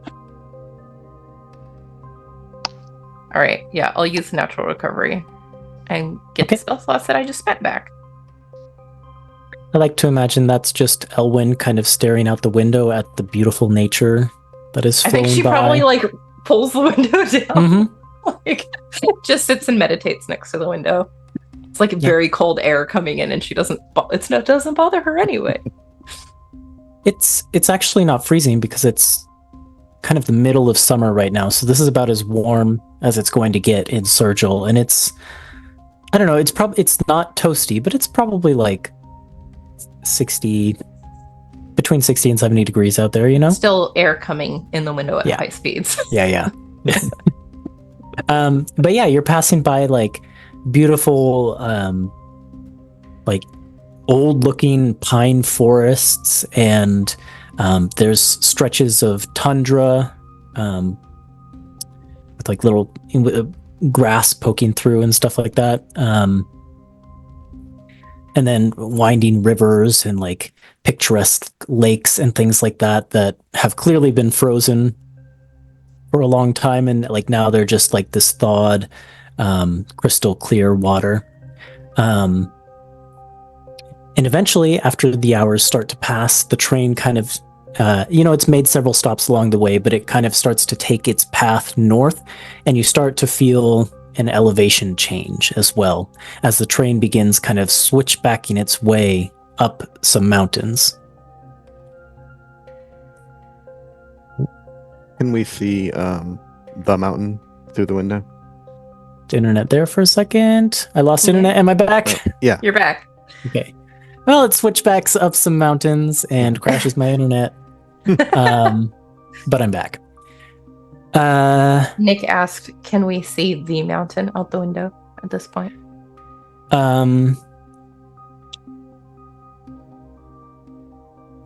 All right. Yeah, I'll use natural recovery and get the spell slots that I just spent back. I like to imagine that's just Elwyn kind of staring out the window at the beautiful nature that is I flowing think she by. probably like pulls the window down. Mm-hmm. Like just sits and meditates next to the window. It's like very cold air coming in, and she doesn't bother her anyway. It's actually not freezing because it's kind of the middle of summer right now, so this is about as warm as it's going to get in Sergil, and it's, I don't know, it's not toasty, but it's probably like 60, between 60 and 70 degrees out there, you know? Still air coming in the window at high speeds. Yeah. But yeah, you're passing by like beautiful, like old looking pine forests, and there's stretches of tundra with like little grass poking through and stuff like that. And then winding rivers and like picturesque lakes and things like that that have clearly been frozen for a long time, and like now they're just like this thawed, crystal clear water. And eventually, after the hours start to pass, the train kind of, it's made several stops along the way, but it kind of starts to take its path north, and you start to feel an elevation change as well as the train begins kind of switchbacking its way up some mountains. Can we see the mountain through the window? Internet there for a second. I lost internet. Am I back? Yeah. You're back. Okay. Well, it switchbacks up some mountains and crashes my internet. But I'm back. Nick asked, can we see the mountain out the window at this point?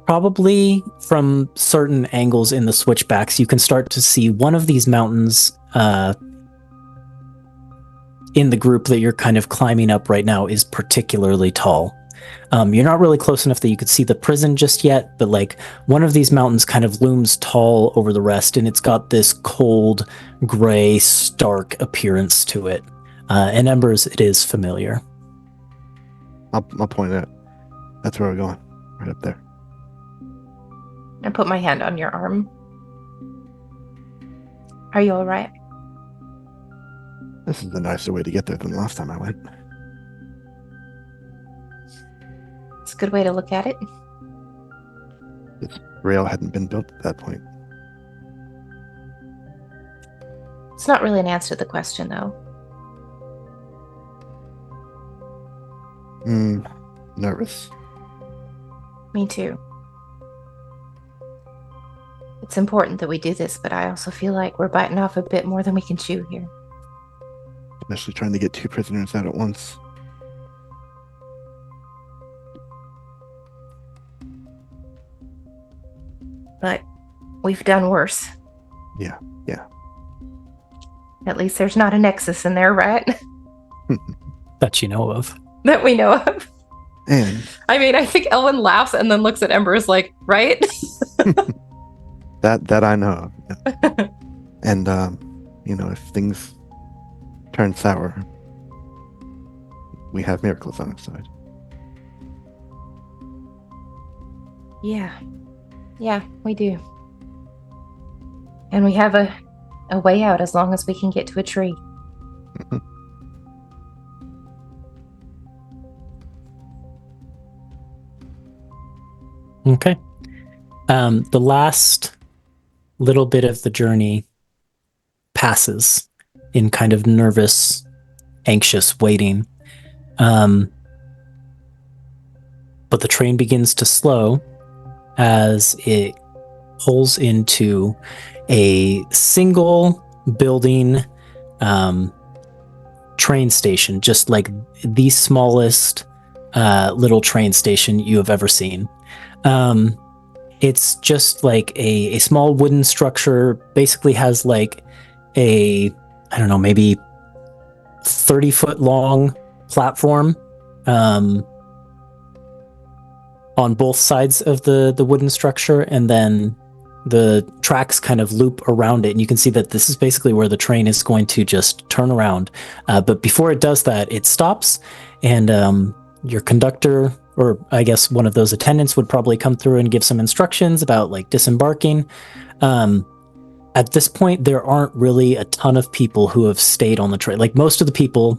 Probably from certain angles in the switchbacks, you can start to see one of these mountains in the group that you're kind of climbing up right now is particularly tall. You're not really close enough that you could see the prison just yet, but like one of these mountains kind of looms tall over the rest, and it's got this cold, gray, stark appearance to it. And Embers, it is familiar. I'll point it. That's where we're going. Right up there. I put my hand on your arm. Are you all right? This is a nicer way to get there than the last time I went. It's a good way to look at it. This rail hadn't been built at that point. It's not really an answer to the question, though. Nervous. Me too. It's important that we do this, but I also feel like we're biting off a bit more than we can chew here. Especially trying to get 2 prisoners out at once. But we've done worse. Yeah. At least there's not a nexus in there, right? That you know of. That we know of. And I mean, I think Elwyn laughs and then looks at Embers like, right? that I know of. And if things turn sour, we have miracles on our side. Yeah. Yeah, we do. And we have a way out as long as we can get to a tree. Okay. The last little bit of the journey passes in kind of nervous, anxious waiting. But the train begins to slow as it pulls into a single building train station, just like the smallest little train station you have ever seen. It's just like a small wooden structure, basically has like a, I don't know, maybe 30-foot long platform on both sides of the wooden structure, and then the tracks kind of loop around it, and you can see that this is basically where the train is going to just turn around. But before it does that, it stops, and your conductor, or I guess one of those attendants, would probably come through and give some instructions about like disembarking. At this point, there aren't really a ton of people who have stayed on the train. Like most of the people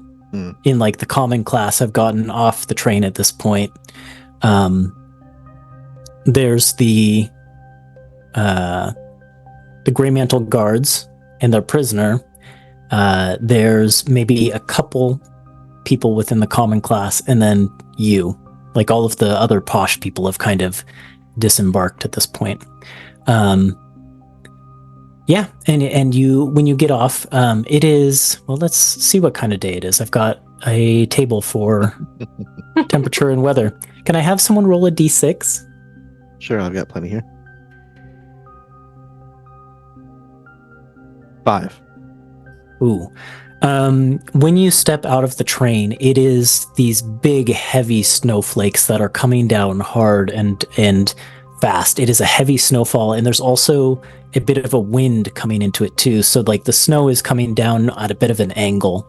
in like the common class have gotten off the train at this point. There's the Greymantle guards and their prisoner. There's maybe a couple people within the common class, and then you. Like all of the other posh people have kind of disembarked at this point. Yeah, and you, when you get off, it is, well, let's see what kind of day it is. I've got a table for temperature and weather. Can I have someone roll a d6? Sure, I've got plenty here. 5. Ooh. When you step out of the train, it is these big, heavy snowflakes that are coming down hard and fast. It is a heavy snowfall, and there's also a bit of a wind coming into it too. So like the snow is coming down at a bit of an angle.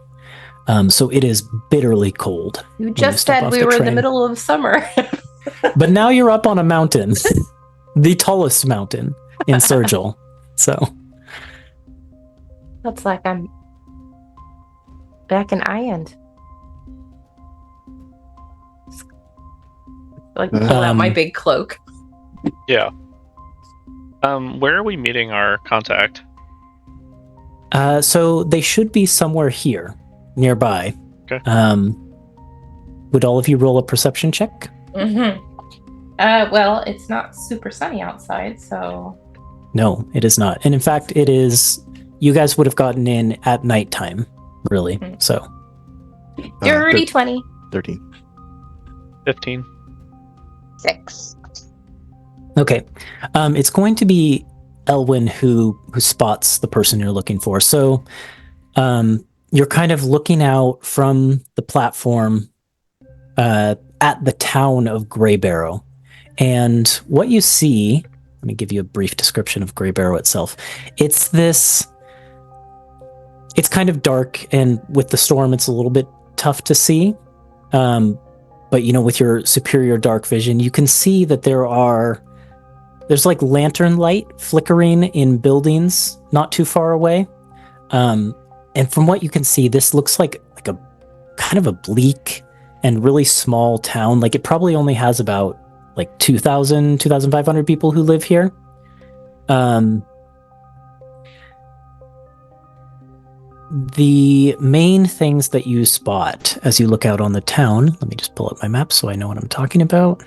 So it is bitterly cold. You just said we were in the middle of summer. But now you're up on a mountain, the tallest mountain in Sergil. So looks like I'm back in Island. Like pull out my big cloak. Yeah. Where are we meeting our contact? So they should be somewhere here, nearby. Okay. Would all of you roll a perception check? Mm-hmm. Well, it's not super sunny outside, so... No, it is not. And in fact, it is... You guys would have gotten in at nighttime, really. Mm-hmm. So... Dirty 20. 13. 15. 6. Okay. It's going to be Elwyn who spots the person you're looking for. So you're kind of looking out from the platform at the town of Greybarrow. And what you see, let me give you a brief description of Greybarrow itself. It's kind of dark, and with the storm, it's a little bit tough to see. But, you know, with your superior dark vision, you can see that there's like lantern light flickering in buildings not too far away. And from what you can see, this looks like a kind of a bleak and really small town. Like it probably only has about like 2,500 people who live here. The main things that you spot as you look out on the town, let me just pull up my map so I know what I'm talking about.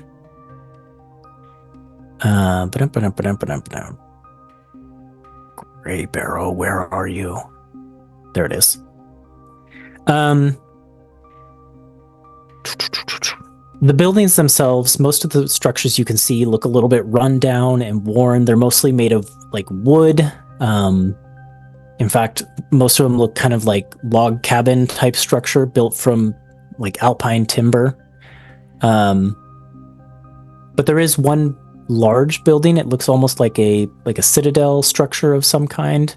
Greybarrow, where are you? There it is. The buildings themselves, most of the structures you can see look a little bit run down and worn. They're mostly made of like wood. In fact, most of them look kind of like log cabin type structure built from like alpine timber. But there is one large building. It looks almost like a citadel structure of some kind.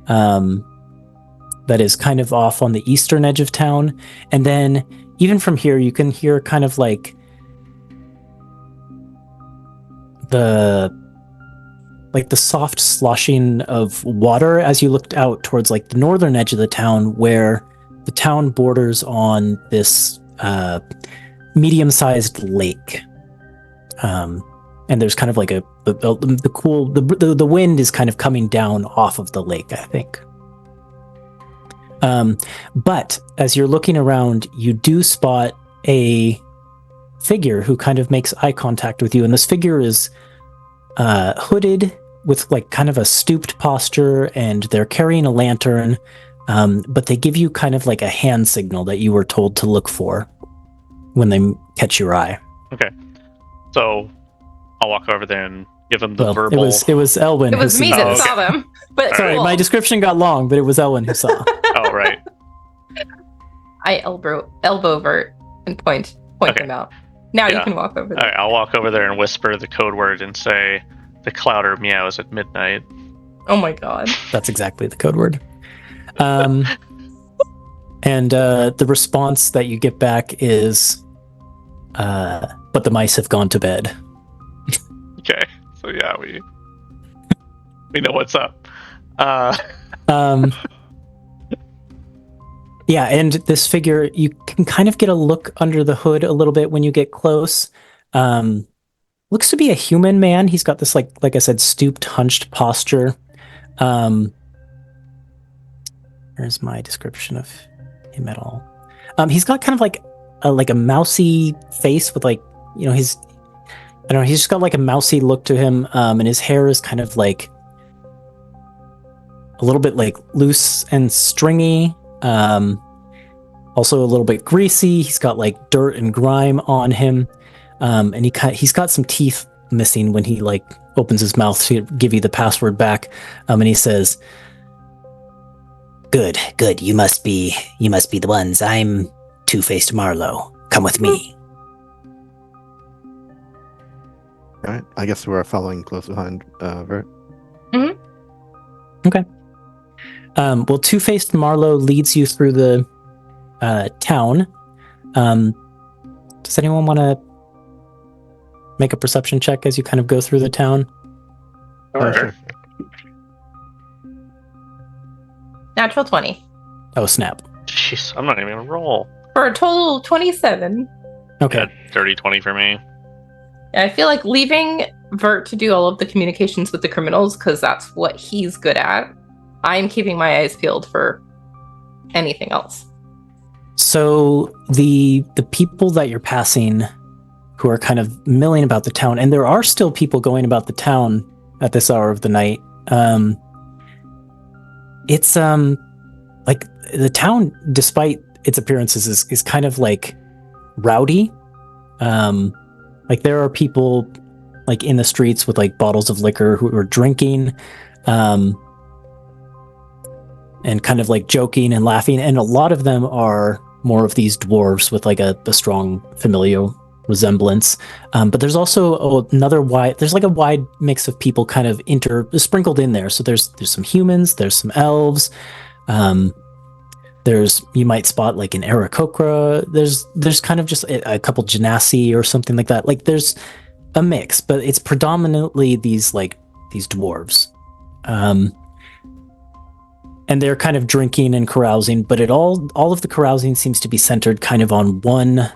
That is kind of off on the eastern edge of town. And then even from here, you can hear kind of like the soft sloshing of water as you looked out towards like the northern edge of the town, where the town borders on this medium-sized lake. And there's kind of like the wind is kind of coming down off of the lake, I think. But as you're looking around, you do spot a figure who kind of makes eye contact with you, and this figure is hooded with like kind of a stooped posture, and they're carrying a lantern, but they give you kind of like a hand signal that you were told to look for when they catch your eye. Okay. So I'll walk over there and give them the verbal. It was Elwyn. It was me that saw them. But sorry, my description got long, but it was Elwyn who saw. Oh, right. I elbow Vert and point them out. Now you can walk over there. All right, I'll walk over there and whisper the code word and say, "The clouder meows at midnight." Oh my god. That's exactly the code word. And the response that you get back is, "But the mice have gone to bed." Okay, so yeah, we know what's up. Yeah, and this figure, you can kind of get a look under the hood a little bit when you get close. Looks to be a human man. He's got this like I said, stooped, hunched posture. Here's my description of him at all. He's got kind of like a mousy face with like, he's just got like a mousy look to him, and his hair is kind of like a little bit like loose and stringy. Also a little bit greasy. He's got like dirt and grime on him, and he's got some teeth missing when he like opens his mouth to give you the password back. And he says, "Good. You must be the ones. I'm Two-Faced Marlowe. Come with me." All right. I guess we're following close behind Vert. Mm-hmm. Okay. Well, Two-Faced Marlowe leads you through the town. Does anyone want to make a perception check as you kind of go through the town? Sure. Natural 20. Oh, snap. Jeez, I'm not even gonna roll. For a total of 27. Okay. Yeah, dirty 20 for me. I feel like leaving Vert to do all of the communications with the criminals, because that's what he's good at. I'm keeping my eyes peeled for anything else. So the people that you're passing who are kind of milling about the town, and there are still people going about the town at this hour of the night. It's like the town, despite its appearances, is kind of like rowdy. Like there are people like in the streets with like bottles of liquor who are drinking, and kind of like joking and laughing. And a lot of them are more of these dwarves with like a strong familial resemblance. But there's also there's like a wide mix of people kind of sprinkled in there. So there's some humans, there's some elves. You might spot like an Aarakocra. There's kind of just a couple Genasi or something like that. Like there's a mix, but it's predominantly these dwarves. And they're kind of drinking and carousing, but all of the carousing seems to be centered kind of on one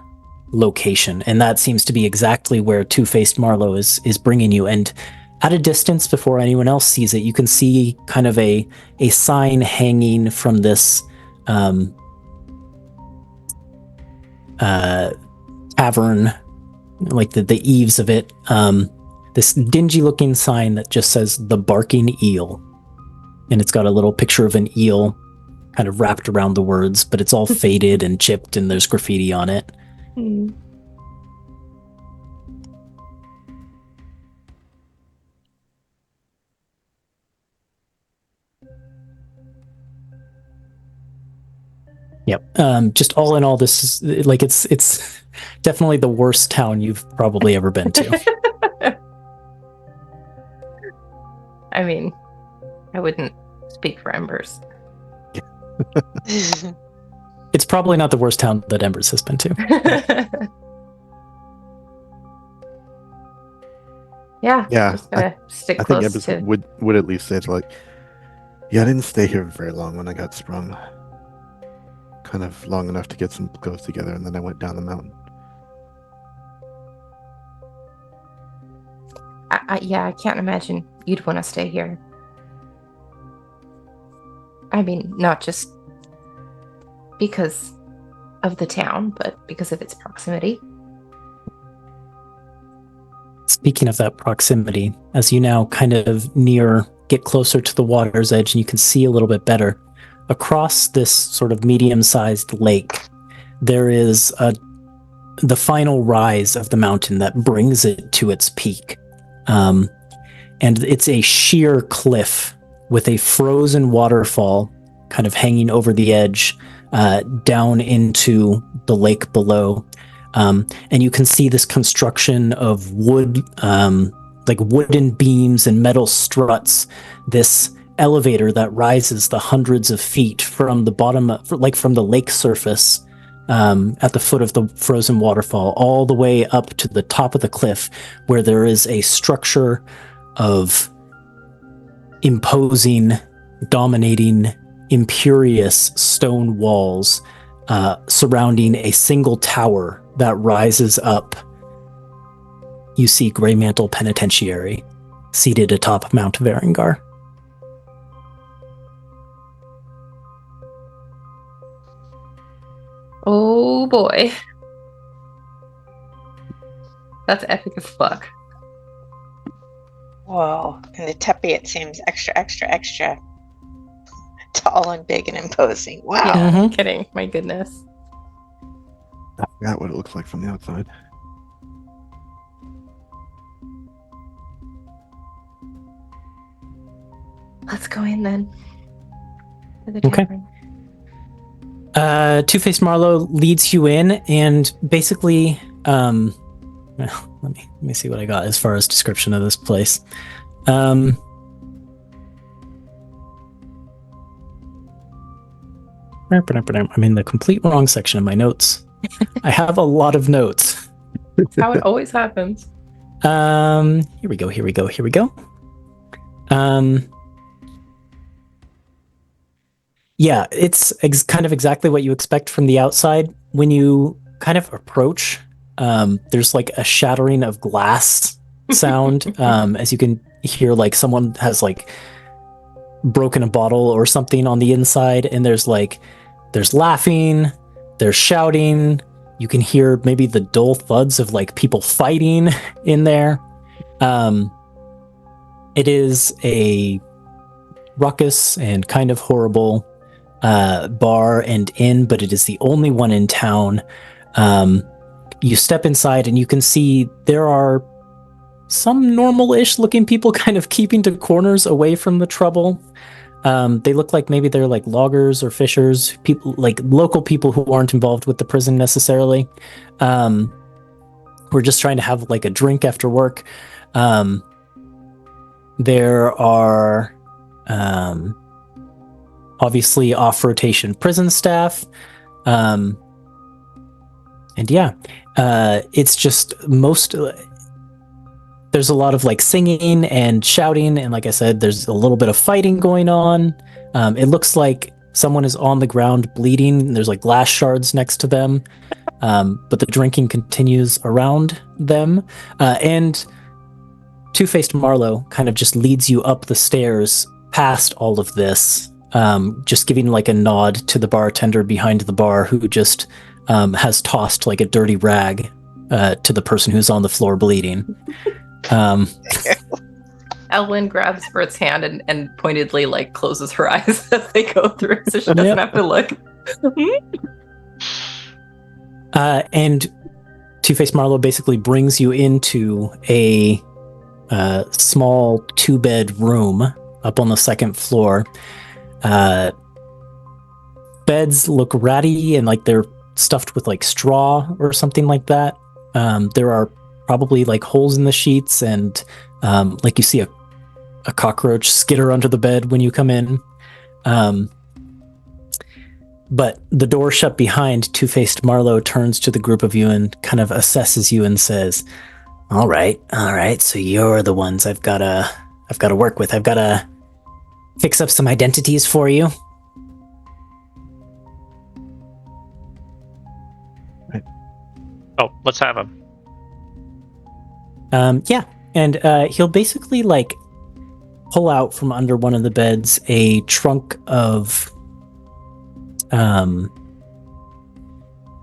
location, and that seems to be exactly where Two-Faced Marlowe is bringing you. And at a distance, before anyone else sees it, you can see kind of a sign hanging from this tavern, like the eaves of it. This dingy-looking sign that just says "The Barking Eel." And it's got a little picture of an eel kind of wrapped around the words, but it's all faded and chipped, and there's graffiti on it. Mm. Yep. Just all in all, this is like it's definitely the worst town you've probably ever been to. I mean, I wouldn't speak for Embers. It's probably not the worst town that Embers has been to. Yeah. Yeah, Just gonna stick I think close Ebis to. would at least say it's like, yeah, I didn't stay here very long when I got sprung. Kind of long enough to get some clothes together, and then I went down the mountain. Yeah, I can't imagine you'd want to stay here. I mean, not just because of the town, but because of its proximity. Speaking of that proximity, as you now kind of get closer to the water's edge and you can see a little bit better, across this sort of medium-sized lake, there is the final rise of the mountain that brings it to its peak. And it's a sheer cliff with a frozen waterfall kind of hanging over the edge down into the lake below. And you can see this construction of wood, like wooden beams and metal struts, this elevator that rises the hundreds of feet from the bottom, like from the lake surface at the foot of the frozen waterfall, all the way up to the top of the cliff, where there is a structure of imposing, dominating, imperious stone walls surrounding a single tower that rises up. You see Greymantle Penitentiary seated atop Mount Varengar. Oh boy. That's epic as fuck. Whoa. And the teppy, it seems extra tall and big and imposing. Wow. Yeah, I'm kidding. My goodness. I forgot what it looks like from the outside. Let's go in then. To the Okay. tavern. Two-Faced Marlowe leads you in, and basically, well, let me see what I got as far as description of this place. I'm in the complete wrong section of my notes. I have a lot of notes. How it always happens. Here we go. Yeah, it's kind of exactly what you expect from the outside. When you kind of approach, there's like a shattering of glass sound, as you can hear, like someone has like broken a bottle or something on the inside, and there's laughing, there's shouting. You can hear maybe the dull thuds of like people fighting in there. It is a ruckus and kind of horrible bar and inn, but it is the only one in town. You step inside and you can see there are some normal-ish looking people kind of keeping to corners away from the trouble. They look like maybe they're like loggers or fishers, people like local people who aren't involved with the prison necessarily. We're just trying to have like a drink after work. There are obviously off-rotation prison staff. And yeah, it's just there's a lot of like singing and shouting, and like I said, there's a little bit of fighting going on. It looks like someone is on the ground bleeding, and there's like glass shards next to them. But the drinking continues around them. And Two-Faced Marlowe kind of just leads you up the stairs past all of this, just giving like a nod to the bartender behind the bar, who just has tossed like a dirty rag to the person who's on the floor bleeding. Ellen grabs Bert's hand and pointedly like closes her eyes as they go through, so she doesn't have to look. And Two-Faced Marlowe basically brings you into a small 2-bed room up on the second floor. Beds look ratty and like they're stuffed with like straw or something like that. There are probably like holes in the sheets, and like you see a cockroach skitter under the bed when you come in. But the door shut behind Two-Faced Marlowe turns to the group of you and kind of assesses you and says, All right. So you're the ones I've gotta work with. I've gotta fix up some identities for you. Oh, let's have him. Yeah, and he'll basically like pull out from under one of the beds a trunk of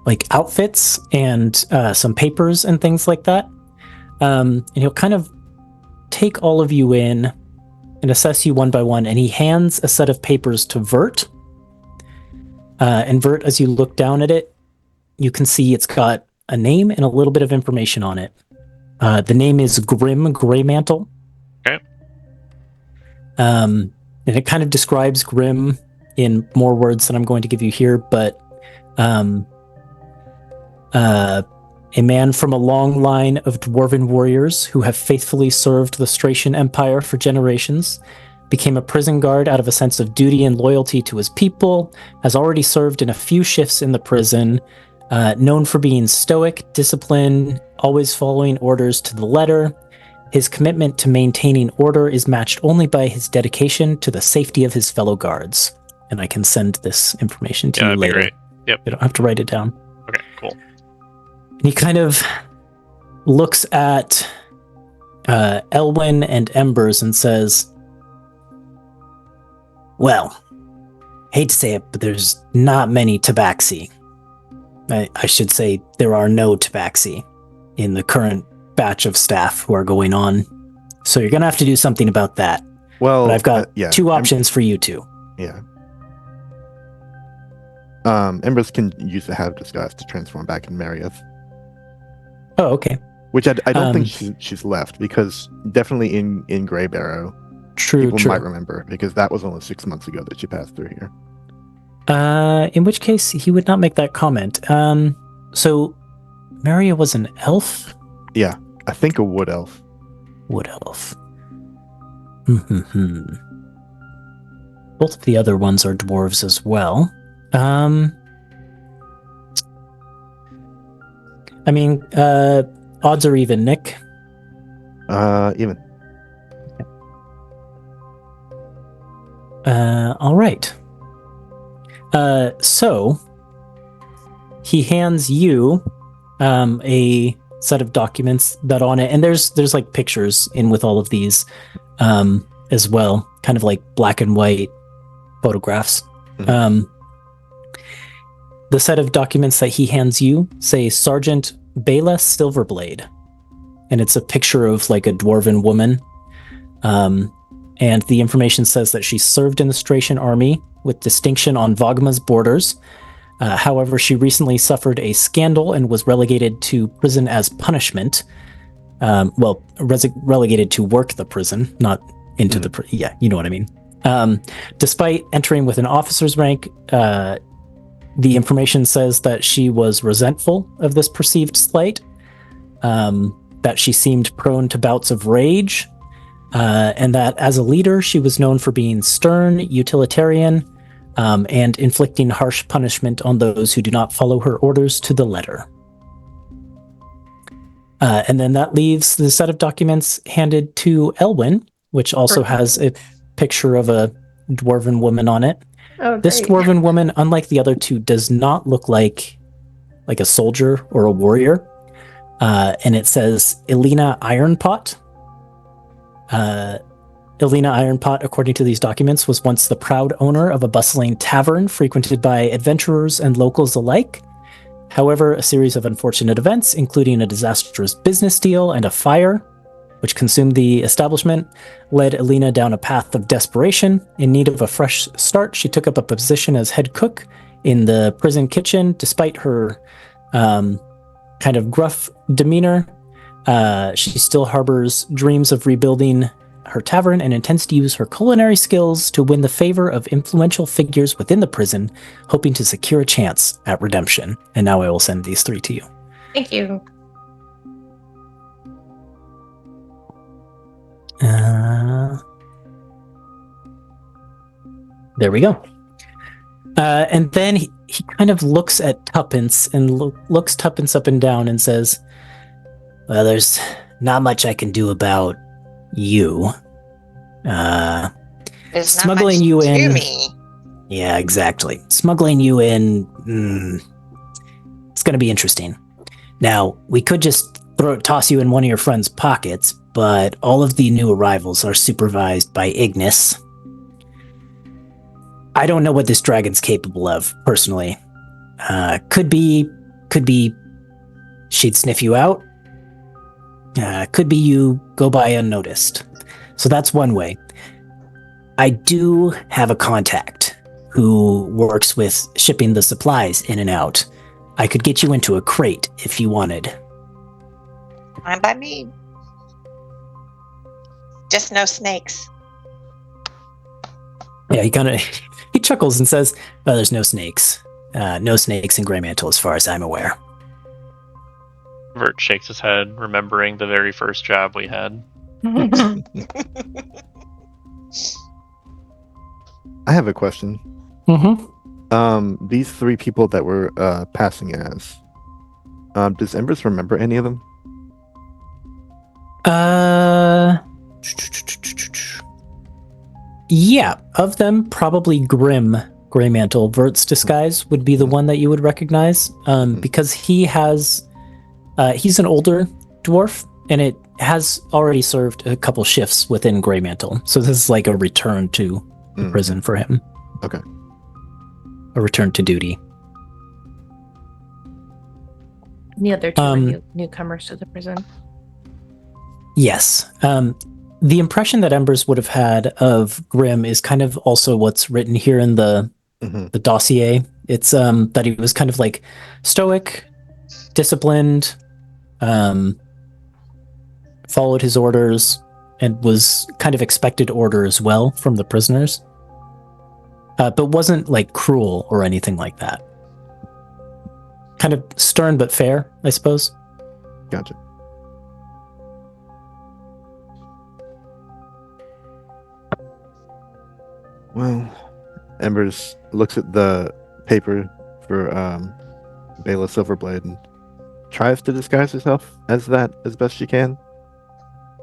like outfits and some papers and things like that. And he'll kind of take all of you in and assess you one by one, and he hands a set of papers to Vert. And Vert, as you look down at it, you can see it's got a name and a little bit of information on it. The name is Grim Greymantle. Okay. And it kind of describes Grim in more words than I'm going to give you here, but a man from a long line of dwarven warriors who have faithfully served the Stratian Empire for generations, became a prison guard out of a sense of duty and loyalty to his people, has already served in a few shifts in the prison, known for being stoic, disciplined, always following orders to the letter. His commitment to maintaining order is matched only by his dedication to the safety of his fellow guards. And I can send this information to you that'd later. be great. Yep. You don't have to write it down. Okay, cool. And he kind of looks at Elwyn and Embers and says, well, hate to say it, but there's not many tabaxi. I should say there are no tabaxi in the current batch of staff who are going on. So you're going to have to do something about that. Well, But I've got yeah, two options for you two. Yeah. Embers can use the Hat of Disguise to transform back in Marieth, Oh, okay. which I don't think she's left, because definitely in Greybarrow, True. people might remember, because that was only 6 months ago that she passed through here. In which case, he would not make that comment. So Maria was an elf? Yeah, I think a wood elf. Wood elf. Both of the other ones are dwarves as well. I mean, odds are even, Nick. Even. All right. So he hands you a set of documents that on it, and there's like pictures in with all of these as well, kind of like black and white photographs. Mhm. The set of documents that he hands you say Sergeant Bela Silverblade, and it's a picture of like a dwarven woman. And the information says that she served in the Stratian army with distinction on Vogma's borders. However, she recently suffered a scandal and was relegated to prison as punishment. Relegated to work the prison, not into the prison. Yeah, you know what I mean. Despite entering with an officer's rank, the information says that she was resentful of this perceived slight, that she seemed prone to bouts of rage, and that as a leader, she was known for being stern, utilitarian, and inflicting harsh punishment on those who do not follow her orders to the letter. And then that leaves the set of documents handed to Elwyn, which also has a picture of a dwarven woman on it. Oh, This great. dwarven woman, unlike the other two, does not look like a soldier or a warrior. And it says Elena Ironpot. Elena Ironpot, according to these documents, was once the proud owner of a bustling tavern frequented by adventurers and locals alike. However, a series of unfortunate events, including a disastrous business deal and a fire, which consumed the establishment, led Elena down a path of desperation. In need of a fresh start, she took up a position as head cook in the prison kitchen. Despite her kind of gruff demeanor, she still harbors dreams of rebuilding her tavern and intends to use her culinary skills to win the favor of influential figures within the prison, hoping to secure a chance at redemption. And now I will send these three to you. Thank you. There we go. And then he kind of looks at Tuppence and looks Tuppence up and down and says, well, there's not much I can do about you. There's Smuggling not much you to in. me. Yeah, exactly. Smuggling you in, it's going to be interesting. Now, we could just toss you in one of your friend's pockets, but all of the new arrivals are supervised by Ignis. I don't know what this dragon's capable of, personally. Could be she'd sniff you out. Could be you go by unnoticed. So that's one way. I do have a contact who works with shipping the supplies in and out. I could get you into a crate if you wanted. Fine by me. Just no snakes. Yeah, he chuckles and says, "Oh, there's no snakes. No snakes in Greymantle as far as I'm aware." Vert shakes his head, remembering the very first job we had. I have a question. Mm-hmm. These three people that we're passing as, does Embers remember any of them? Yeah, of them, probably Greymantle. Vert's disguise would be the one that you would recognize, because he's an older dwarf, and it has already served a couple shifts within Greymantle. So this is like a return to the prison for him. Okay. A return to duty. The other two are newcomers to the prison. Yes. The impression that Embers would have had of Grim is kind of also what's written here in the dossier. It's that he was kind of like stoic, disciplined, followed his orders, and was kind of expected order as well from the prisoners. But wasn't like cruel or anything like that. Kind of stern but fair, I suppose. Gotcha. Well, Embers looks at the paper for Bela Silverblade and tries to disguise herself as that as best she can,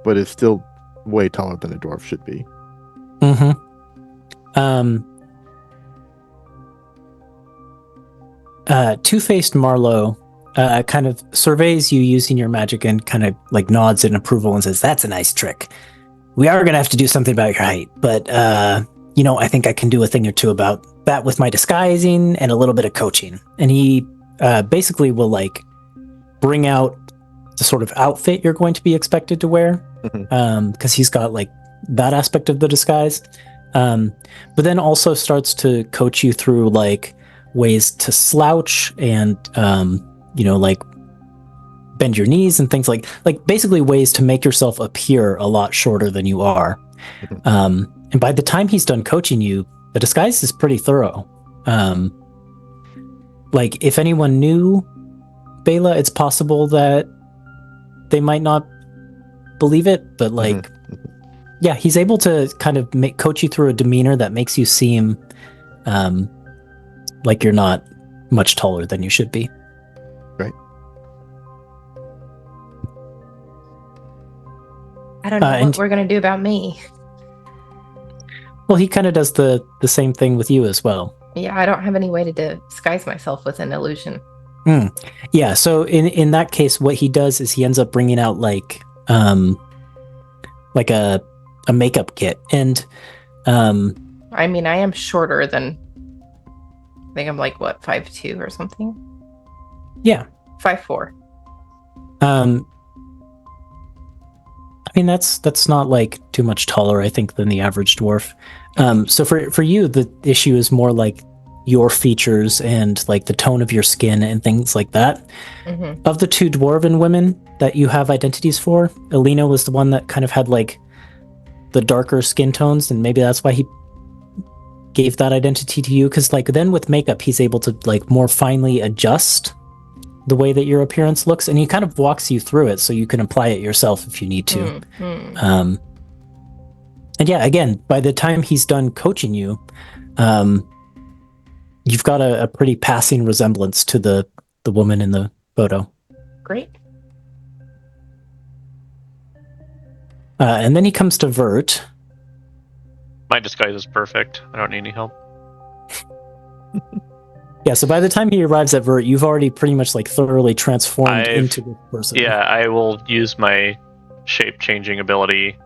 but is still way taller than a dwarf should be. Two-Faced Marlowe kind of surveys you using your magic and kind of like nods in approval and says, "That's a nice trick. We are going to have to do something about your height, but I think I can do a thing or two about that with my disguising and a little bit of coaching." And he basically will like bring out the sort of outfit you're going to be expected to wear, because he's got like that aspect of the disguise. But then also starts to coach you through like ways to slouch and like bend your knees and things like basically ways to make yourself appear a lot shorter than you are. And by the time he's done coaching you, the disguise is pretty thorough. Like if anyone knew Bela, it's possible that they might not believe it, but like, yeah, he's able to kind of coach you through a demeanor that makes you seem like you're not much taller than you should be. Right. I don't know what we're going to do about me. Well, he kind of does the same thing with you as well. Yeah, I don't have any way to disguise myself with an illusion. Yeah, so in that case, what he does is he ends up bringing out like a makeup kit. And I mean, I am shorter than, I think I'm like, what, 5'2" or something? Yeah. 5'4". I mean, that's not like too much taller, I think, than the average dwarf. So for you, the issue is more like your features and like the tone of your skin and things like that. Of the two dwarven women that you have identities for, Alina was the one that kind of had like the darker skin tones, and maybe that's why he gave that identity to you, because like then with makeup he's able to like more finely adjust the way that your appearance looks, and he kind of walks you through it so you can apply it yourself if you need to. And yeah, again, by the time he's done coaching you, you've got a pretty passing resemblance to the woman in the photo. Great. And then he comes to Vert. My disguise is perfect. I don't need any help. Yeah, so by the time he arrives at Vert, you've already pretty much like thoroughly transformed into this person. Yeah, I will use my shape-changing ability,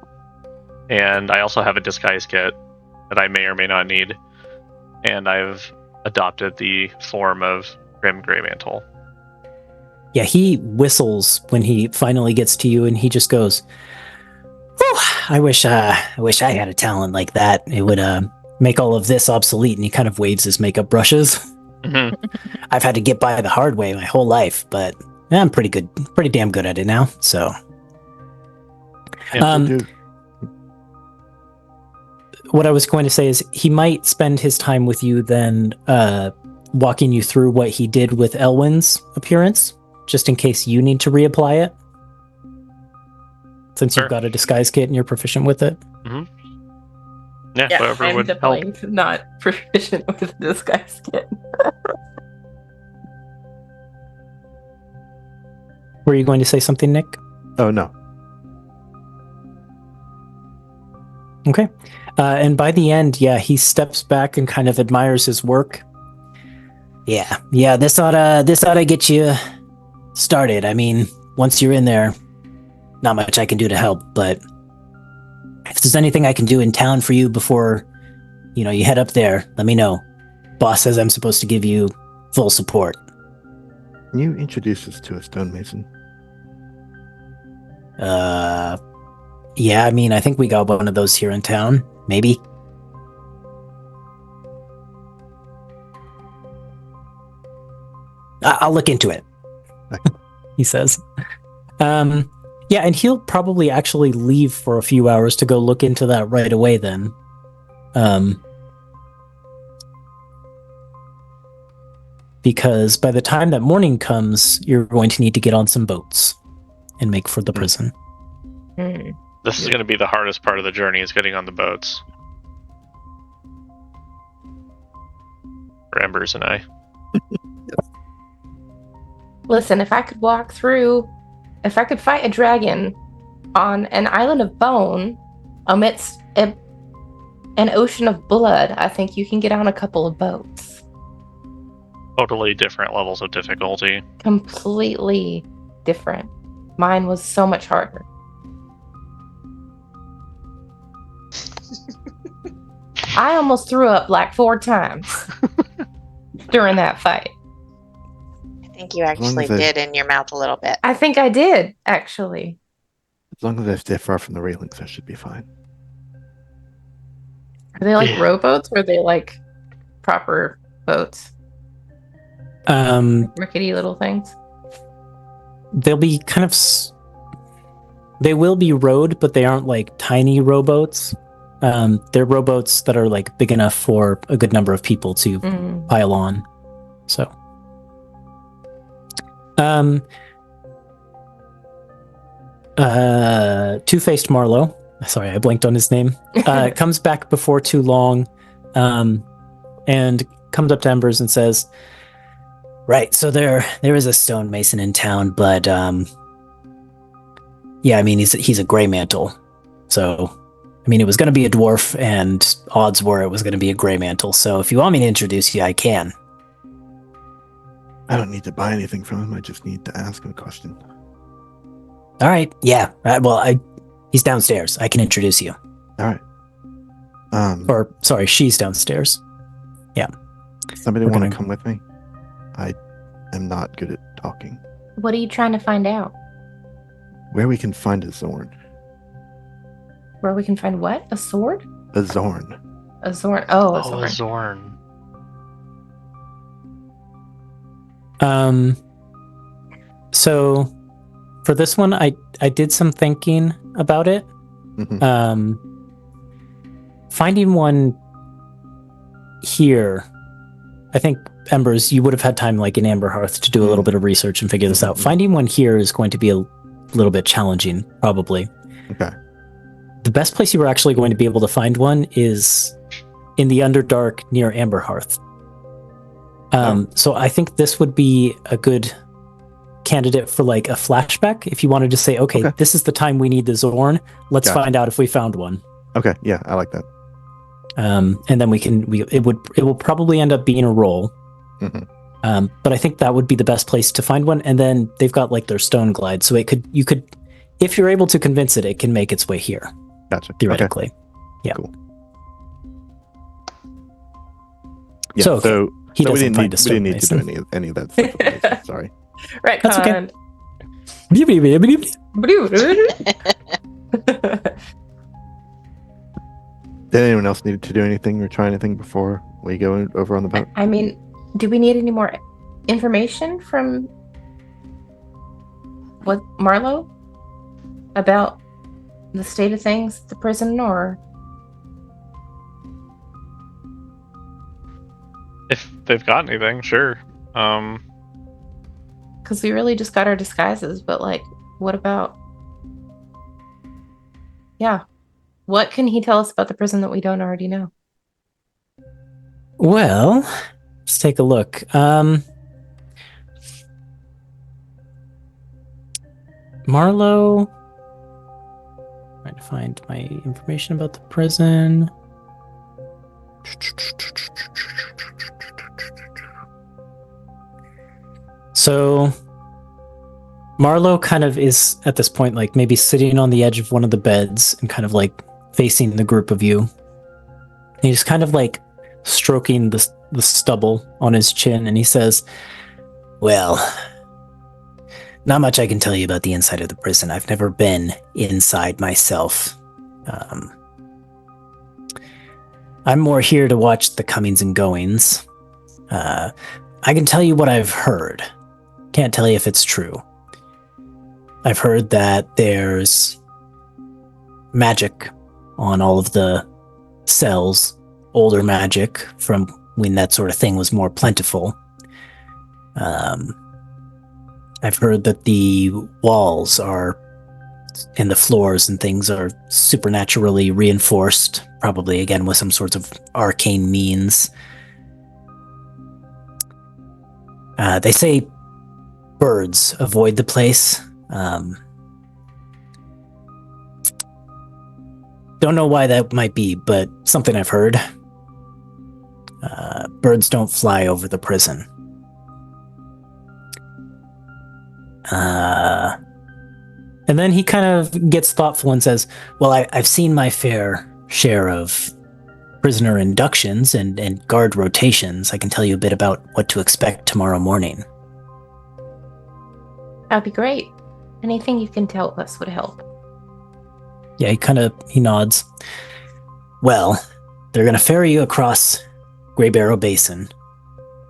and I also have a disguise kit that I may or may not need, and I've adopted the form of Grim Greymantle. Yeah, he whistles when he finally gets to you, and he just goes, "Whew, I wish I had a talent like that. It would make all of this obsolete." And he kind of waves his makeup brushes. Mm-hmm. I've had to get by the hard way my whole life, but I'm pretty damn good at it now. So, what I was going to say is he might spend his time with you then walking you through what he did with Elwyn's appearance, just in case you need to reapply it. Since you've got a disguise kit and you're proficient with it. Mm-hmm. Yeah, whatever I'm would definitely help. not proficient with the disguise kit. Were you going to say something, Nick? Oh, no. Okay. And by the end, yeah, he steps back and kind of admires his work. Yeah, this oughta get you started. I mean, once you're in there, not much I can do to help, but if there's anything I can do in town for you before, you head up there, let me know. Boss says I'm supposed to give you full support. Can you introduce us to a stonemason? Yeah, I mean, I think we got one of those here in town. Maybe. I'll look into it, he says. Yeah, and he'll probably actually leave for a few hours to go look into that right away then. Because by the time that morning comes, you're going to need to get on some boats and make for the prison. This is going to be the hardest part of the journey, is getting on the boats. For Embers and I. Listen, if I could fight a dragon on an island of bone amidst an ocean of blood, I think you can get on a couple of boats. Totally different levels of difficulty. Completely different. Mine was so much harder. I almost threw up like 4 times during that fight. I think you actually did in your mouth a little bit. I think I did, actually. As long as they stay far from the railings, that should be fine. Are they like rowboats, or are they like proper boats? Rickety little things? They'll be kind of... They will be rowed, but they aren't like tiny rowboats. They're rowboats that are like big enough for a good number of people to pile on. So... Two-Faced Marlowe, sorry, I blanked on his name, comes back before too long, and comes up to Embers and says, "Right, so there is a stonemason in town, but yeah, I mean he's a Greymantle, so I mean it was going to be a dwarf, and odds were it was going to be a Greymantle. So if you want me to introduce you, I can." I don't need to buy anything from him. I just need to ask him a question. All right. Yeah. He's downstairs. I can introduce you. All right. Or sorry, she's downstairs. Yeah. Somebody want to come with me? I am not good at talking. What are you trying to find out? Where we can find a Zorn. Where we can find what? A sword? A Zorn. A Zorn. Oh, a A Zorn. Zorn. So for this one, I did some thinking about it. Mm-hmm. Finding one here, I think, Embers, you would have had time like in Amberhearth to do a little bit of research and figure this out. Finding one here is going to be a little bit challenging, probably. Okay. The best place you were actually going to be able to find one is in the Underdark near Amberhearth. So I think this would be a good candidate for like a flashback. If you wanted to say, okay, this is the time we need the Zorn. Let's find out if we found one. Okay, yeah, I like that. And then it will probably end up being a roll. But I think that would be the best place to find one. And then they've got like their stone glide, so you could, if you're able to convince it, it can make its way here. Gotcha. Theoretically, yeah. Cool. Yeah, so he we doesn't didn't find need, a stone we didn't need to mason. do any of that stuff. Sorry. Right. That's okay. Did anyone else need to do anything or try anything before we go over on the boat? I mean, do we need any more information from Marlowe about the state of things at the prison, or If they've got anything, sure. because we really just got our disguises, but like, what about? Yeah, what can he tell us about the prison that we don't already know? Well, let's take a look. Marlowe. Trying to find my information about the prison. So Marlowe kind of is at this point like maybe sitting on the edge of one of the beds and kind of like facing the group of you. He's kind of like stroking the stubble on his chin, and he says, well, not much I can tell you about the inside of the prison. I've never been inside myself. I'm more here to watch the comings and goings. I can tell you what I've heard. Can't tell you if it's true. I've heard that there's magic on all of the cells, older magic from when that sort of thing was more plentiful. I've heard that the walls are, and the floors and things are supernaturally reinforced, probably again with some sorts of arcane means. They say birds avoid the place. Don't know why that might be, but something I've heard. Birds don't fly over the prison. And then he kind of gets thoughtful and says, well, I've seen my fair share of prisoner inductions and guard rotations. I can tell you a bit about what to expect tomorrow morning. That'd be great. Anything you can tell us would help. Yeah, he nods. Well, they're going to ferry you across Greybarrow Basin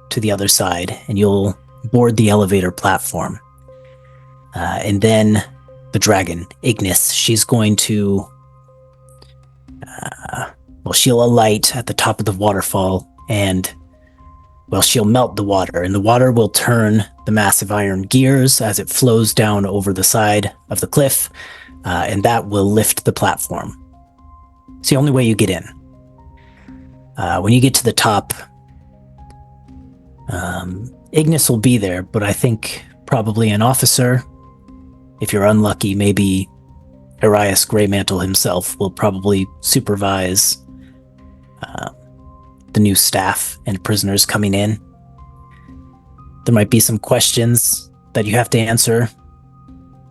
to the other side, and you'll board the elevator platform. And then the dragon, Ignis, she's going to... she'll alight at the top of the waterfall, and, she'll melt the water, and the water will turn the massive iron gears as it flows down over the side of the cliff, and that will lift the platform. It's the only way you get in. When you get to the top, Ignis will be there, but I think probably an officer. If you're unlucky, maybe Arias Greymantle himself will probably supervise the new staff and prisoners coming in. There might be some questions that you have to answer,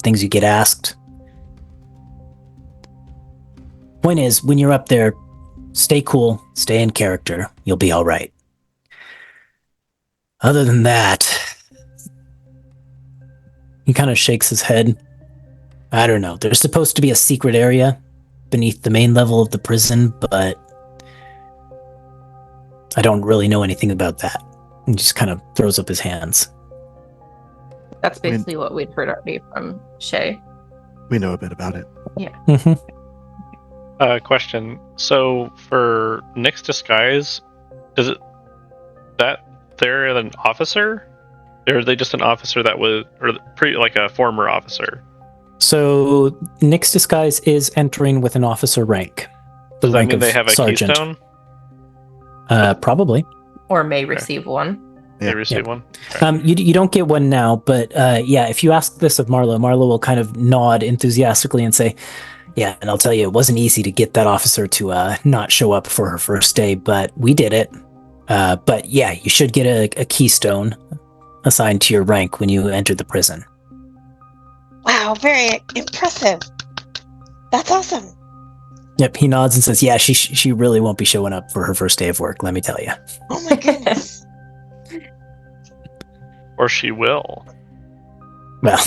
things you get asked. Point is, when you're up there, stay cool, stay in character, you'll be all right. Other than that, he kind of shakes his head. I don't know. There's supposed to be a secret area beneath the main level of the prison, but I don't really know anything about that. He just kind of throws up his hands. That's basically what we'd heard already from Shay. We know a bit about it. Yeah. Mm-hmm. Question. So for Nick's disguise, is it that they're an officer? Or are they just an officer that was, or like a former officer? So Nick's disguise is entering with an officer rank. Does that mean they have a sergeant. keystone? Probably. Or may receive one. They receive Yeah. one. You don't get one now, but if you ask this of Marlo, Marlo will kind of nod enthusiastically and say, "Yeah, and I'll tell you, it wasn't easy to get that officer to not show up for her first day, but we did it. But yeah, you should get a keystone assigned to your rank when you enter the prison." Wow, very impressive. That's awesome. Yep, he nods and says, "Yeah, she really won't be showing up for her first day of work, let me tell you." Oh my goodness. Or she will. Well,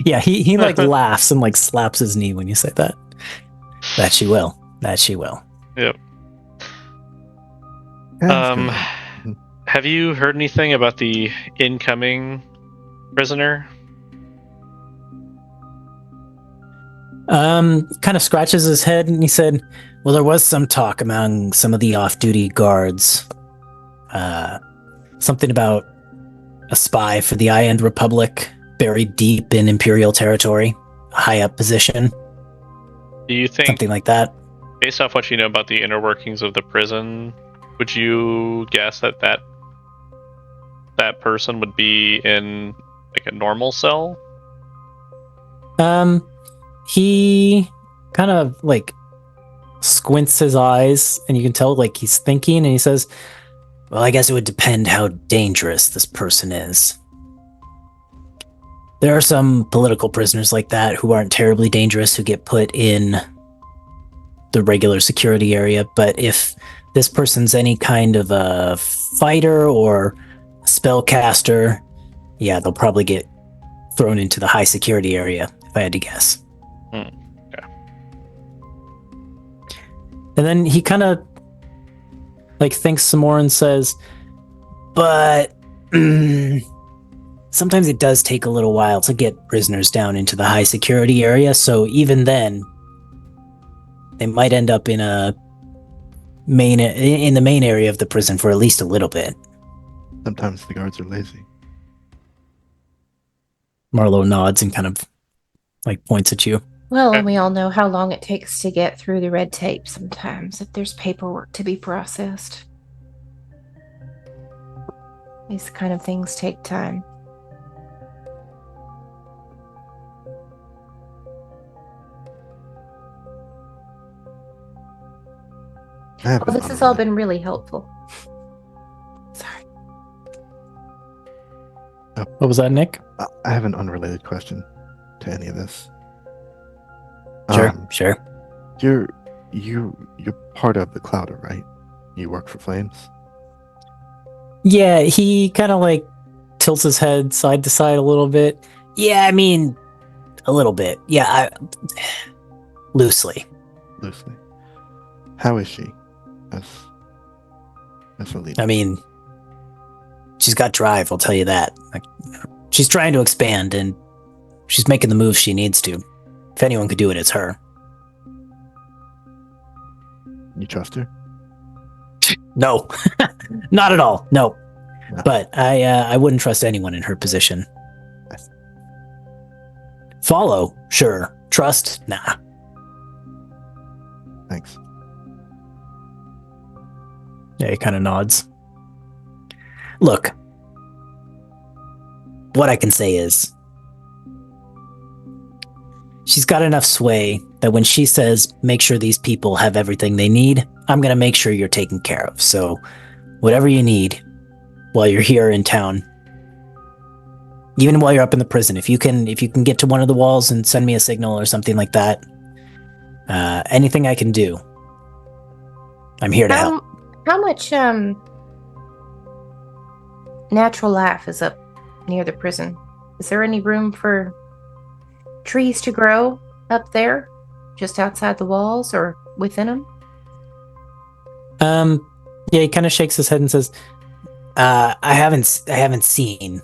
yeah, he like laughs and like slaps his knee when you say that. That she will. That she will. Yep. Yeah, Have you heard anything about the incoming prisoner? Kind of scratches his head and he said, "Well, there was some talk among some of the off-duty guards. Something about a spy for the Iron Republic buried deep in Imperial territory, a high-up position." Do you think, something like that? based off what you know about the inner workings of the prison, would you guess that person would be in like a normal cell? He kind of like squints his eyes and you can tell like he's thinking, and he says, "Well, I guess it would depend how dangerous this person is. There are some political prisoners like that who aren't terribly dangerous who get put in the regular security area, but if this person's any kind of a fighter or spellcaster, yeah, they'll probably get thrown into the high security area, if I had to guess." Okay. And then he kind of like thinks some more and says, "But sometimes it does take a little while to get prisoners down into the high security area, so even then they might end up in the main area of the prison for at least a little bit." Sometimes the guards are lazy. Marlo nods and kind of like points at you. Well, Okay. and we all know how long it takes to get through the red tape sometimes if there's paperwork to be processed. These kind of things take time. Well, this has all been really helpful. Sorry. What was that, Nick? I have an unrelated question to any of this. Sure. You're part of the Clouder, right? You work for Flames. Yeah, he kind of like tilts his head side to side a little bit. Yeah, I mean, a little bit. Yeah, loosely. Loosely. How is she as a leader? I mean, she's got drive, I'll tell you that. Like, she's trying to expand, and she's making the moves she needs to. If anyone could do it, it's her. You trust her? No, not at all. No. No. But I wouldn't trust anyone in her position. Follow, sure. Trust, nah. Thanks. Yeah, he kind of nods. Look, what I can say is, she's got enough sway that when she says, make sure these people have everything they need, I'm going to make sure you're taken care of. So whatever you need while you're here in town, even while you're up in the prison, if you can get to one of the walls and send me a signal or something like that, anything I can do, I'm here to help. How much natural life is up near the prison? Is there any room for trees to grow up there, just outside the walls or within them? Yeah, he kind of shakes his head and says, I haven't seen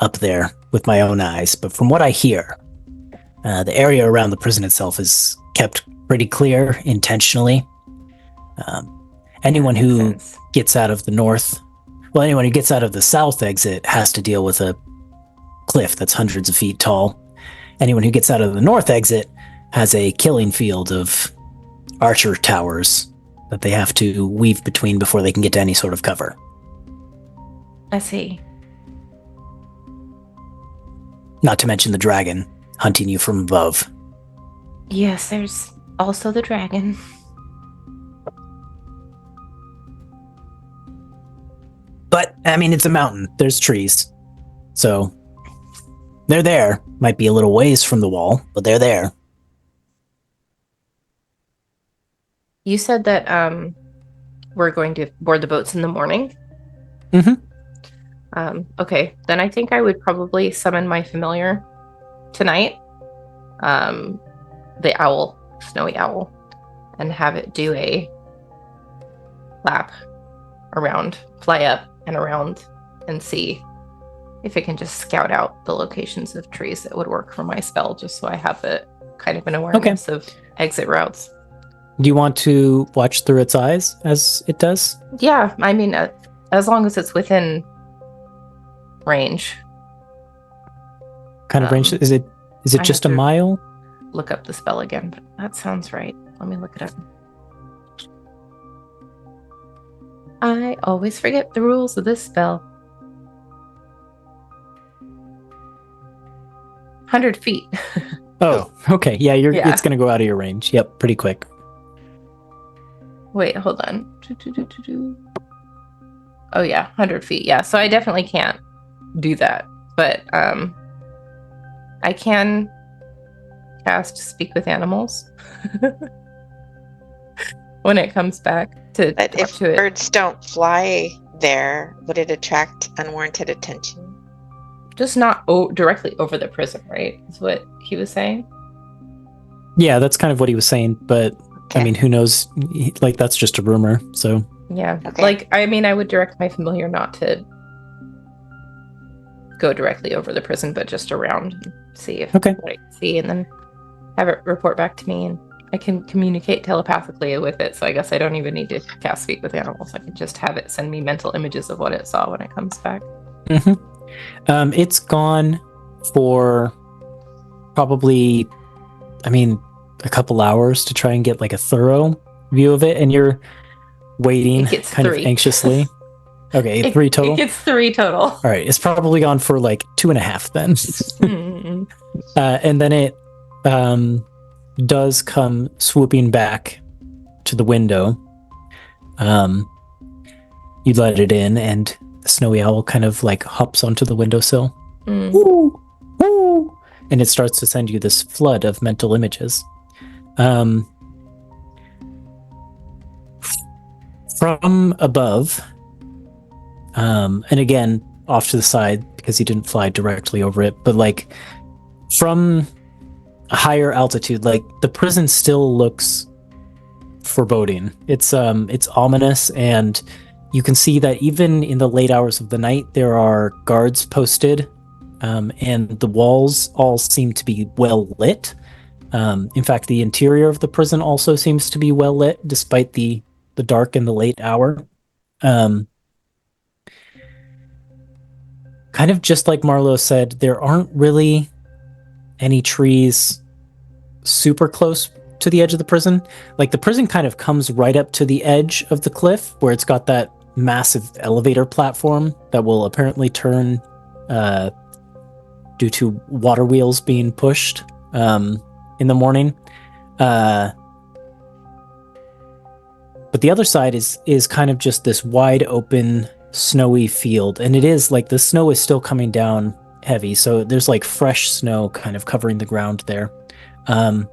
up there with my own eyes, but from what I hear, the area around the prison itself is kept pretty clear intentionally. Anyone who gets out of the north, well, anyone who gets out of the south exit has to deal with a cliff that's hundreds of feet tall. Anyone who gets out of the north exit has a killing field of archer towers that they have to weave between before they can get to any sort of cover. I see. Not to mention the dragon hunting you from above. Yes, there's also the dragon. But, I mean, it's a mountain. There's trees. So, they're there. Might be a little ways from the wall, but they're there. You said that we're going to board the boats in the morning? Mm-hmm. Okay, then I think I would probably summon my familiar tonight. The owl, snowy owl, and have it do a lap around, fly up and around, and see if it can just scout out the locations of trees that would work for my spell, just so I have a kind of an awareness of exit routes. Do you want to watch through its eyes as it does? Yeah, I mean, as long as it's within range. Kind of range? Is it I just a have to mile? Look up the spell again, but that sounds right. Let me look it up. I always forget the rules of this spell. 100 feet. Oh, okay. Yeah, it's going to go out of your range. Yep, pretty quick. Wait, hold on. Oh yeah, 100 feet. Yeah, so I definitely can't do that. But I can cast Speak with Animals when it comes back to But talk if to it. birds don't fly there, would it attract unwarranted attention? Just not directly over the prison, right? Is what he was saying. Yeah, that's kind of what he was saying, but Okay. I mean, who knows? Like, that's just a rumor, so... Yeah. Okay. Like, I mean, I would direct my familiar not to go directly over the prison, but just around and see if Okay. what I can see, and then have it report back to me, and I can communicate telepathically with it. So I guess I don't even need to cast Speak with Animals. I can just have it send me mental images of what it saw when it comes back. Mm-hmm. It's gone for probably, I mean, a couple hours to try and get like a thorough view of it, and you're waiting It gets kind 3. of anxiously. Okay, 3 total? It gets 3 total. All right, it's probably gone for like 2.5 then. Mm-mm. And then it does come swooping back to the window. You let it in, and the snowy owl kind of like hops onto the windowsill. Mm. Woo! Woo! And it starts to send you this flood of mental images. From above, and again, off to the side, because he didn't fly directly over it, but like from a higher altitude, like the prison still looks foreboding. It's ominous, and you can see that even in the late hours of the night, there are guards posted, and the walls all seem to be well lit. In fact, the interior of the prison also seems to be well lit, despite the dark and the late hour. Kind of just like Marlo said, there aren't really any trees super close to the edge of the prison. Like, the prison kind of comes right up to the edge of the cliff, where it's got that massive elevator platform that will apparently turn due to water wheels being pushed in the morning. But the other side is kind of just this wide open snowy field, and it is like the snow is still coming down heavy, so there's like fresh snow kind of covering the ground there. And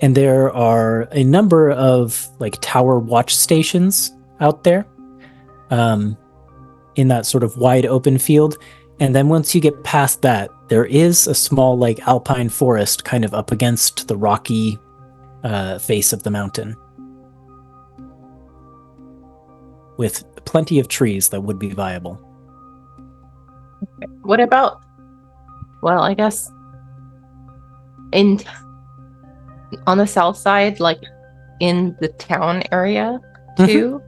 there are a number of like tower watch stations out there in that sort of wide open field. And then once you get past that, there is a small like alpine forest kind of up against the rocky face of the mountain, with plenty of trees that would be viable. What about, well, I guess on the south side, like in the town area too?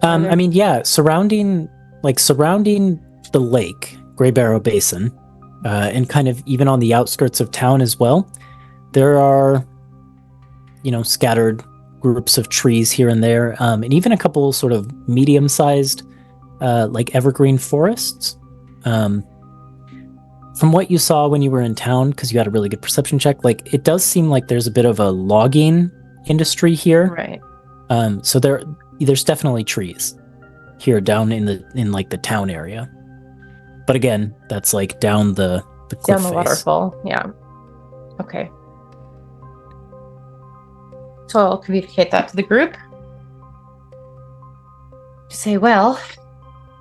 I mean, yeah, surrounding the lake, Greybarrow Basin, and kind of even on the outskirts of town as well, there are, scattered groups of trees here and there, and even a couple sort of medium-sized like evergreen forests. From what you saw when you were in town, because you had a really good perception check, like it does seem like there's a bit of a logging industry here. Right. So there's definitely trees here down in like the town area. But again, that's like down the cliff Down the face. waterfall. Yeah. Okay. So I'll communicate that to the group. Say, well,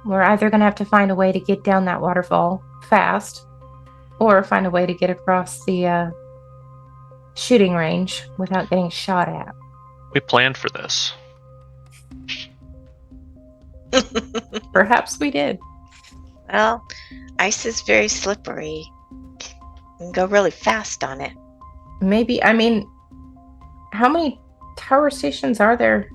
we're either going to have to find a way to get down that waterfall fast, or find a way to get across the shooting range without getting shot at. We planned for this. Perhaps we did. Well, ice is very slippery. You can go really fast on it. Maybe, I mean, how many tower stations are there?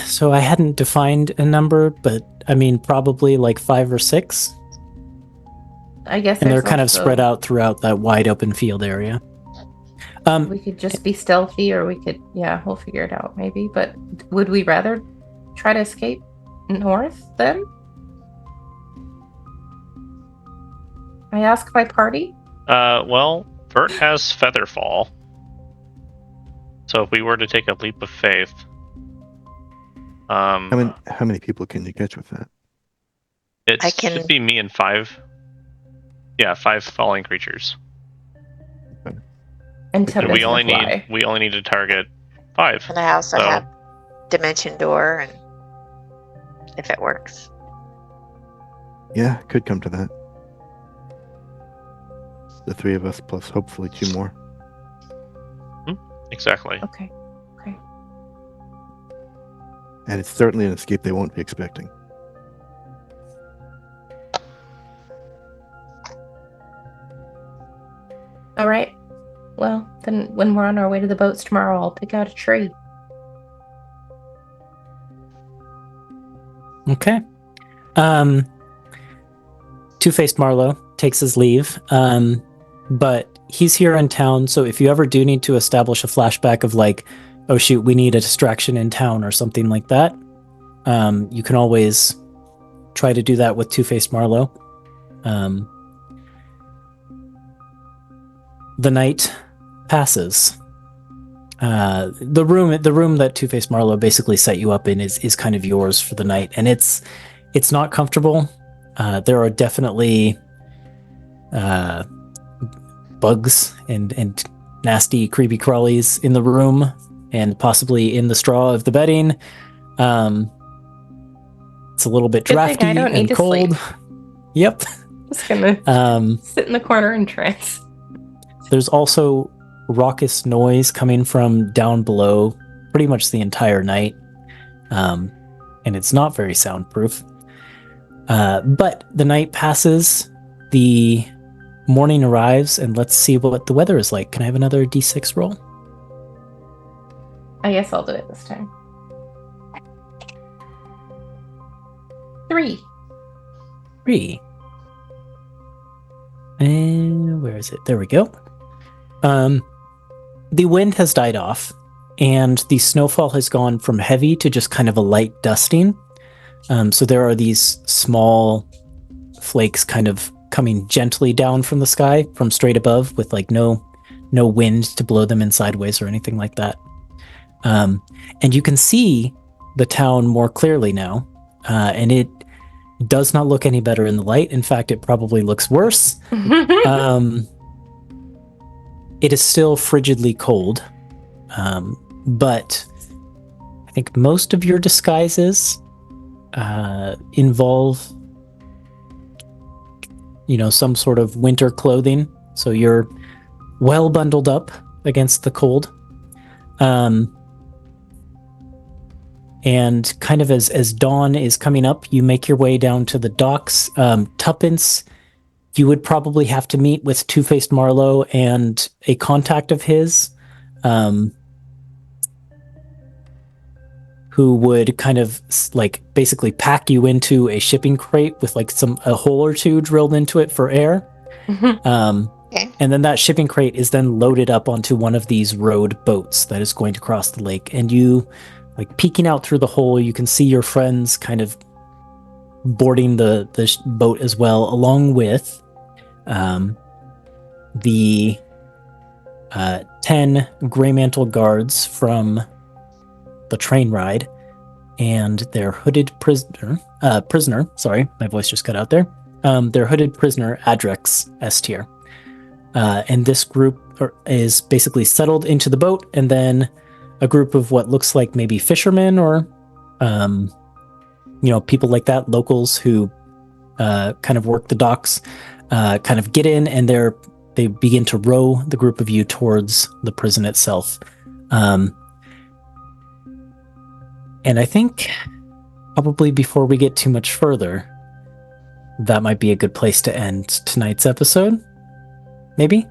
So I hadn't defined a number, but I mean, probably like 5 or 6. I guess And they're there's kind of also- spread out throughout that wide open field area. We could just be stealthy, or we could, yeah, we'll figure it out maybe. But would we rather try to escape north then? I ask my party. Well, Vert has Featherfall. So if we were to take a leap of faith, How many people can you catch with that? it I can- should be me and 5. Yeah, 5 falling creatures. And And we only fly. need to target 5. And I also So- have Dimension Door, and if it works. Yeah, could come to that. The 3 of us plus hopefully 2 more. Exactly. Okay. And it's certainly an escape they won't be expecting. All right. Well, then when we're on our way to the boats tomorrow, I'll pick out a tree. Okay. Two-Faced Marlowe takes his leave, but he's here in town, so if you ever do need to establish a flashback of like, oh shoot, we need a distraction in town or something like that, you can always try to do that with Two-Faced Marlowe. The night passes. The room that Two-Faced Marlowe basically set you up in is kind of yours for the night, and it's not comfortable. There are definitely bugs and nasty creepy crawlies in the room, and possibly in the straw of the bedding. It's a little bit Good thing drafty I don't need and to cold. sleep. Yep. Just gonna sit in the corner in trance. There's also raucous noise coming from down below pretty much the entire night. And it's not very soundproof. But the night passes, the morning arrives, and let's see what the weather is like. Can I have another D6 roll? I guess I'll do it this time. 3. 3. And where is it? There we go. The wind has died off, and the snowfall has gone from heavy to just kind of a light dusting. So there are these small flakes kind of coming gently down from the sky, from straight above, with like no wind to blow them in sideways or anything like that. And you can see the town more clearly now, and it does not look any better in the light. In fact, it probably looks worse. It is still frigidly cold, but I think most of your disguises involve, some sort of winter clothing. So you're well bundled up against the cold. And kind of as dawn is coming up, you make your way down to the docks. Tuppence, you would probably have to meet with Two-Faced Marlowe and a contact of his, who would kind of like basically pack you into a shipping crate with like a hole or two drilled into it for air. Okay. And then that shipping crate is then loaded up onto one of these rowed boats that is going to cross the lake, and you like peeking out through the hole, you can see your friends kind of boarding the boat as well, along with the 10 Greymantle guards from the train ride and their hooded prisoner. Sorry, my voice just cut out there. Their hooded prisoner, Adrex S tier. And this group is basically settled into the boat, and then a group of what looks like maybe fishermen or, people like that, locals who kind of work the docks, kind of get in, and they begin to row the group of you towards the prison itself. And I think probably before we get too much further, that might be a good place to end tonight's episode. Maybe?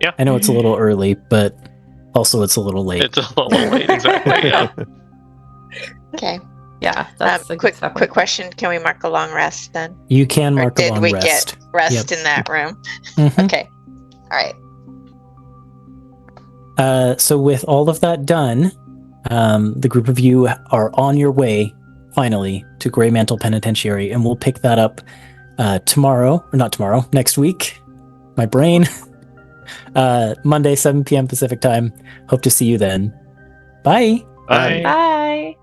Yeah. I know it's a little early, but also it's a little late. It's a little late, exactly. Yeah. Okay. Yeah, that's a quick good question. Can we mark a long rest then? You can Or mark a did long we rest. get rest Yep. in that room? Mhm. Okay. All right. So with all of that done, the group of you are on your way, finally, to Greymantle Penitentiary, and we'll pick that up next week. My brain. Monday, 7 p.m. Pacific time. Hope to see you then. Bye. Bye. Bye.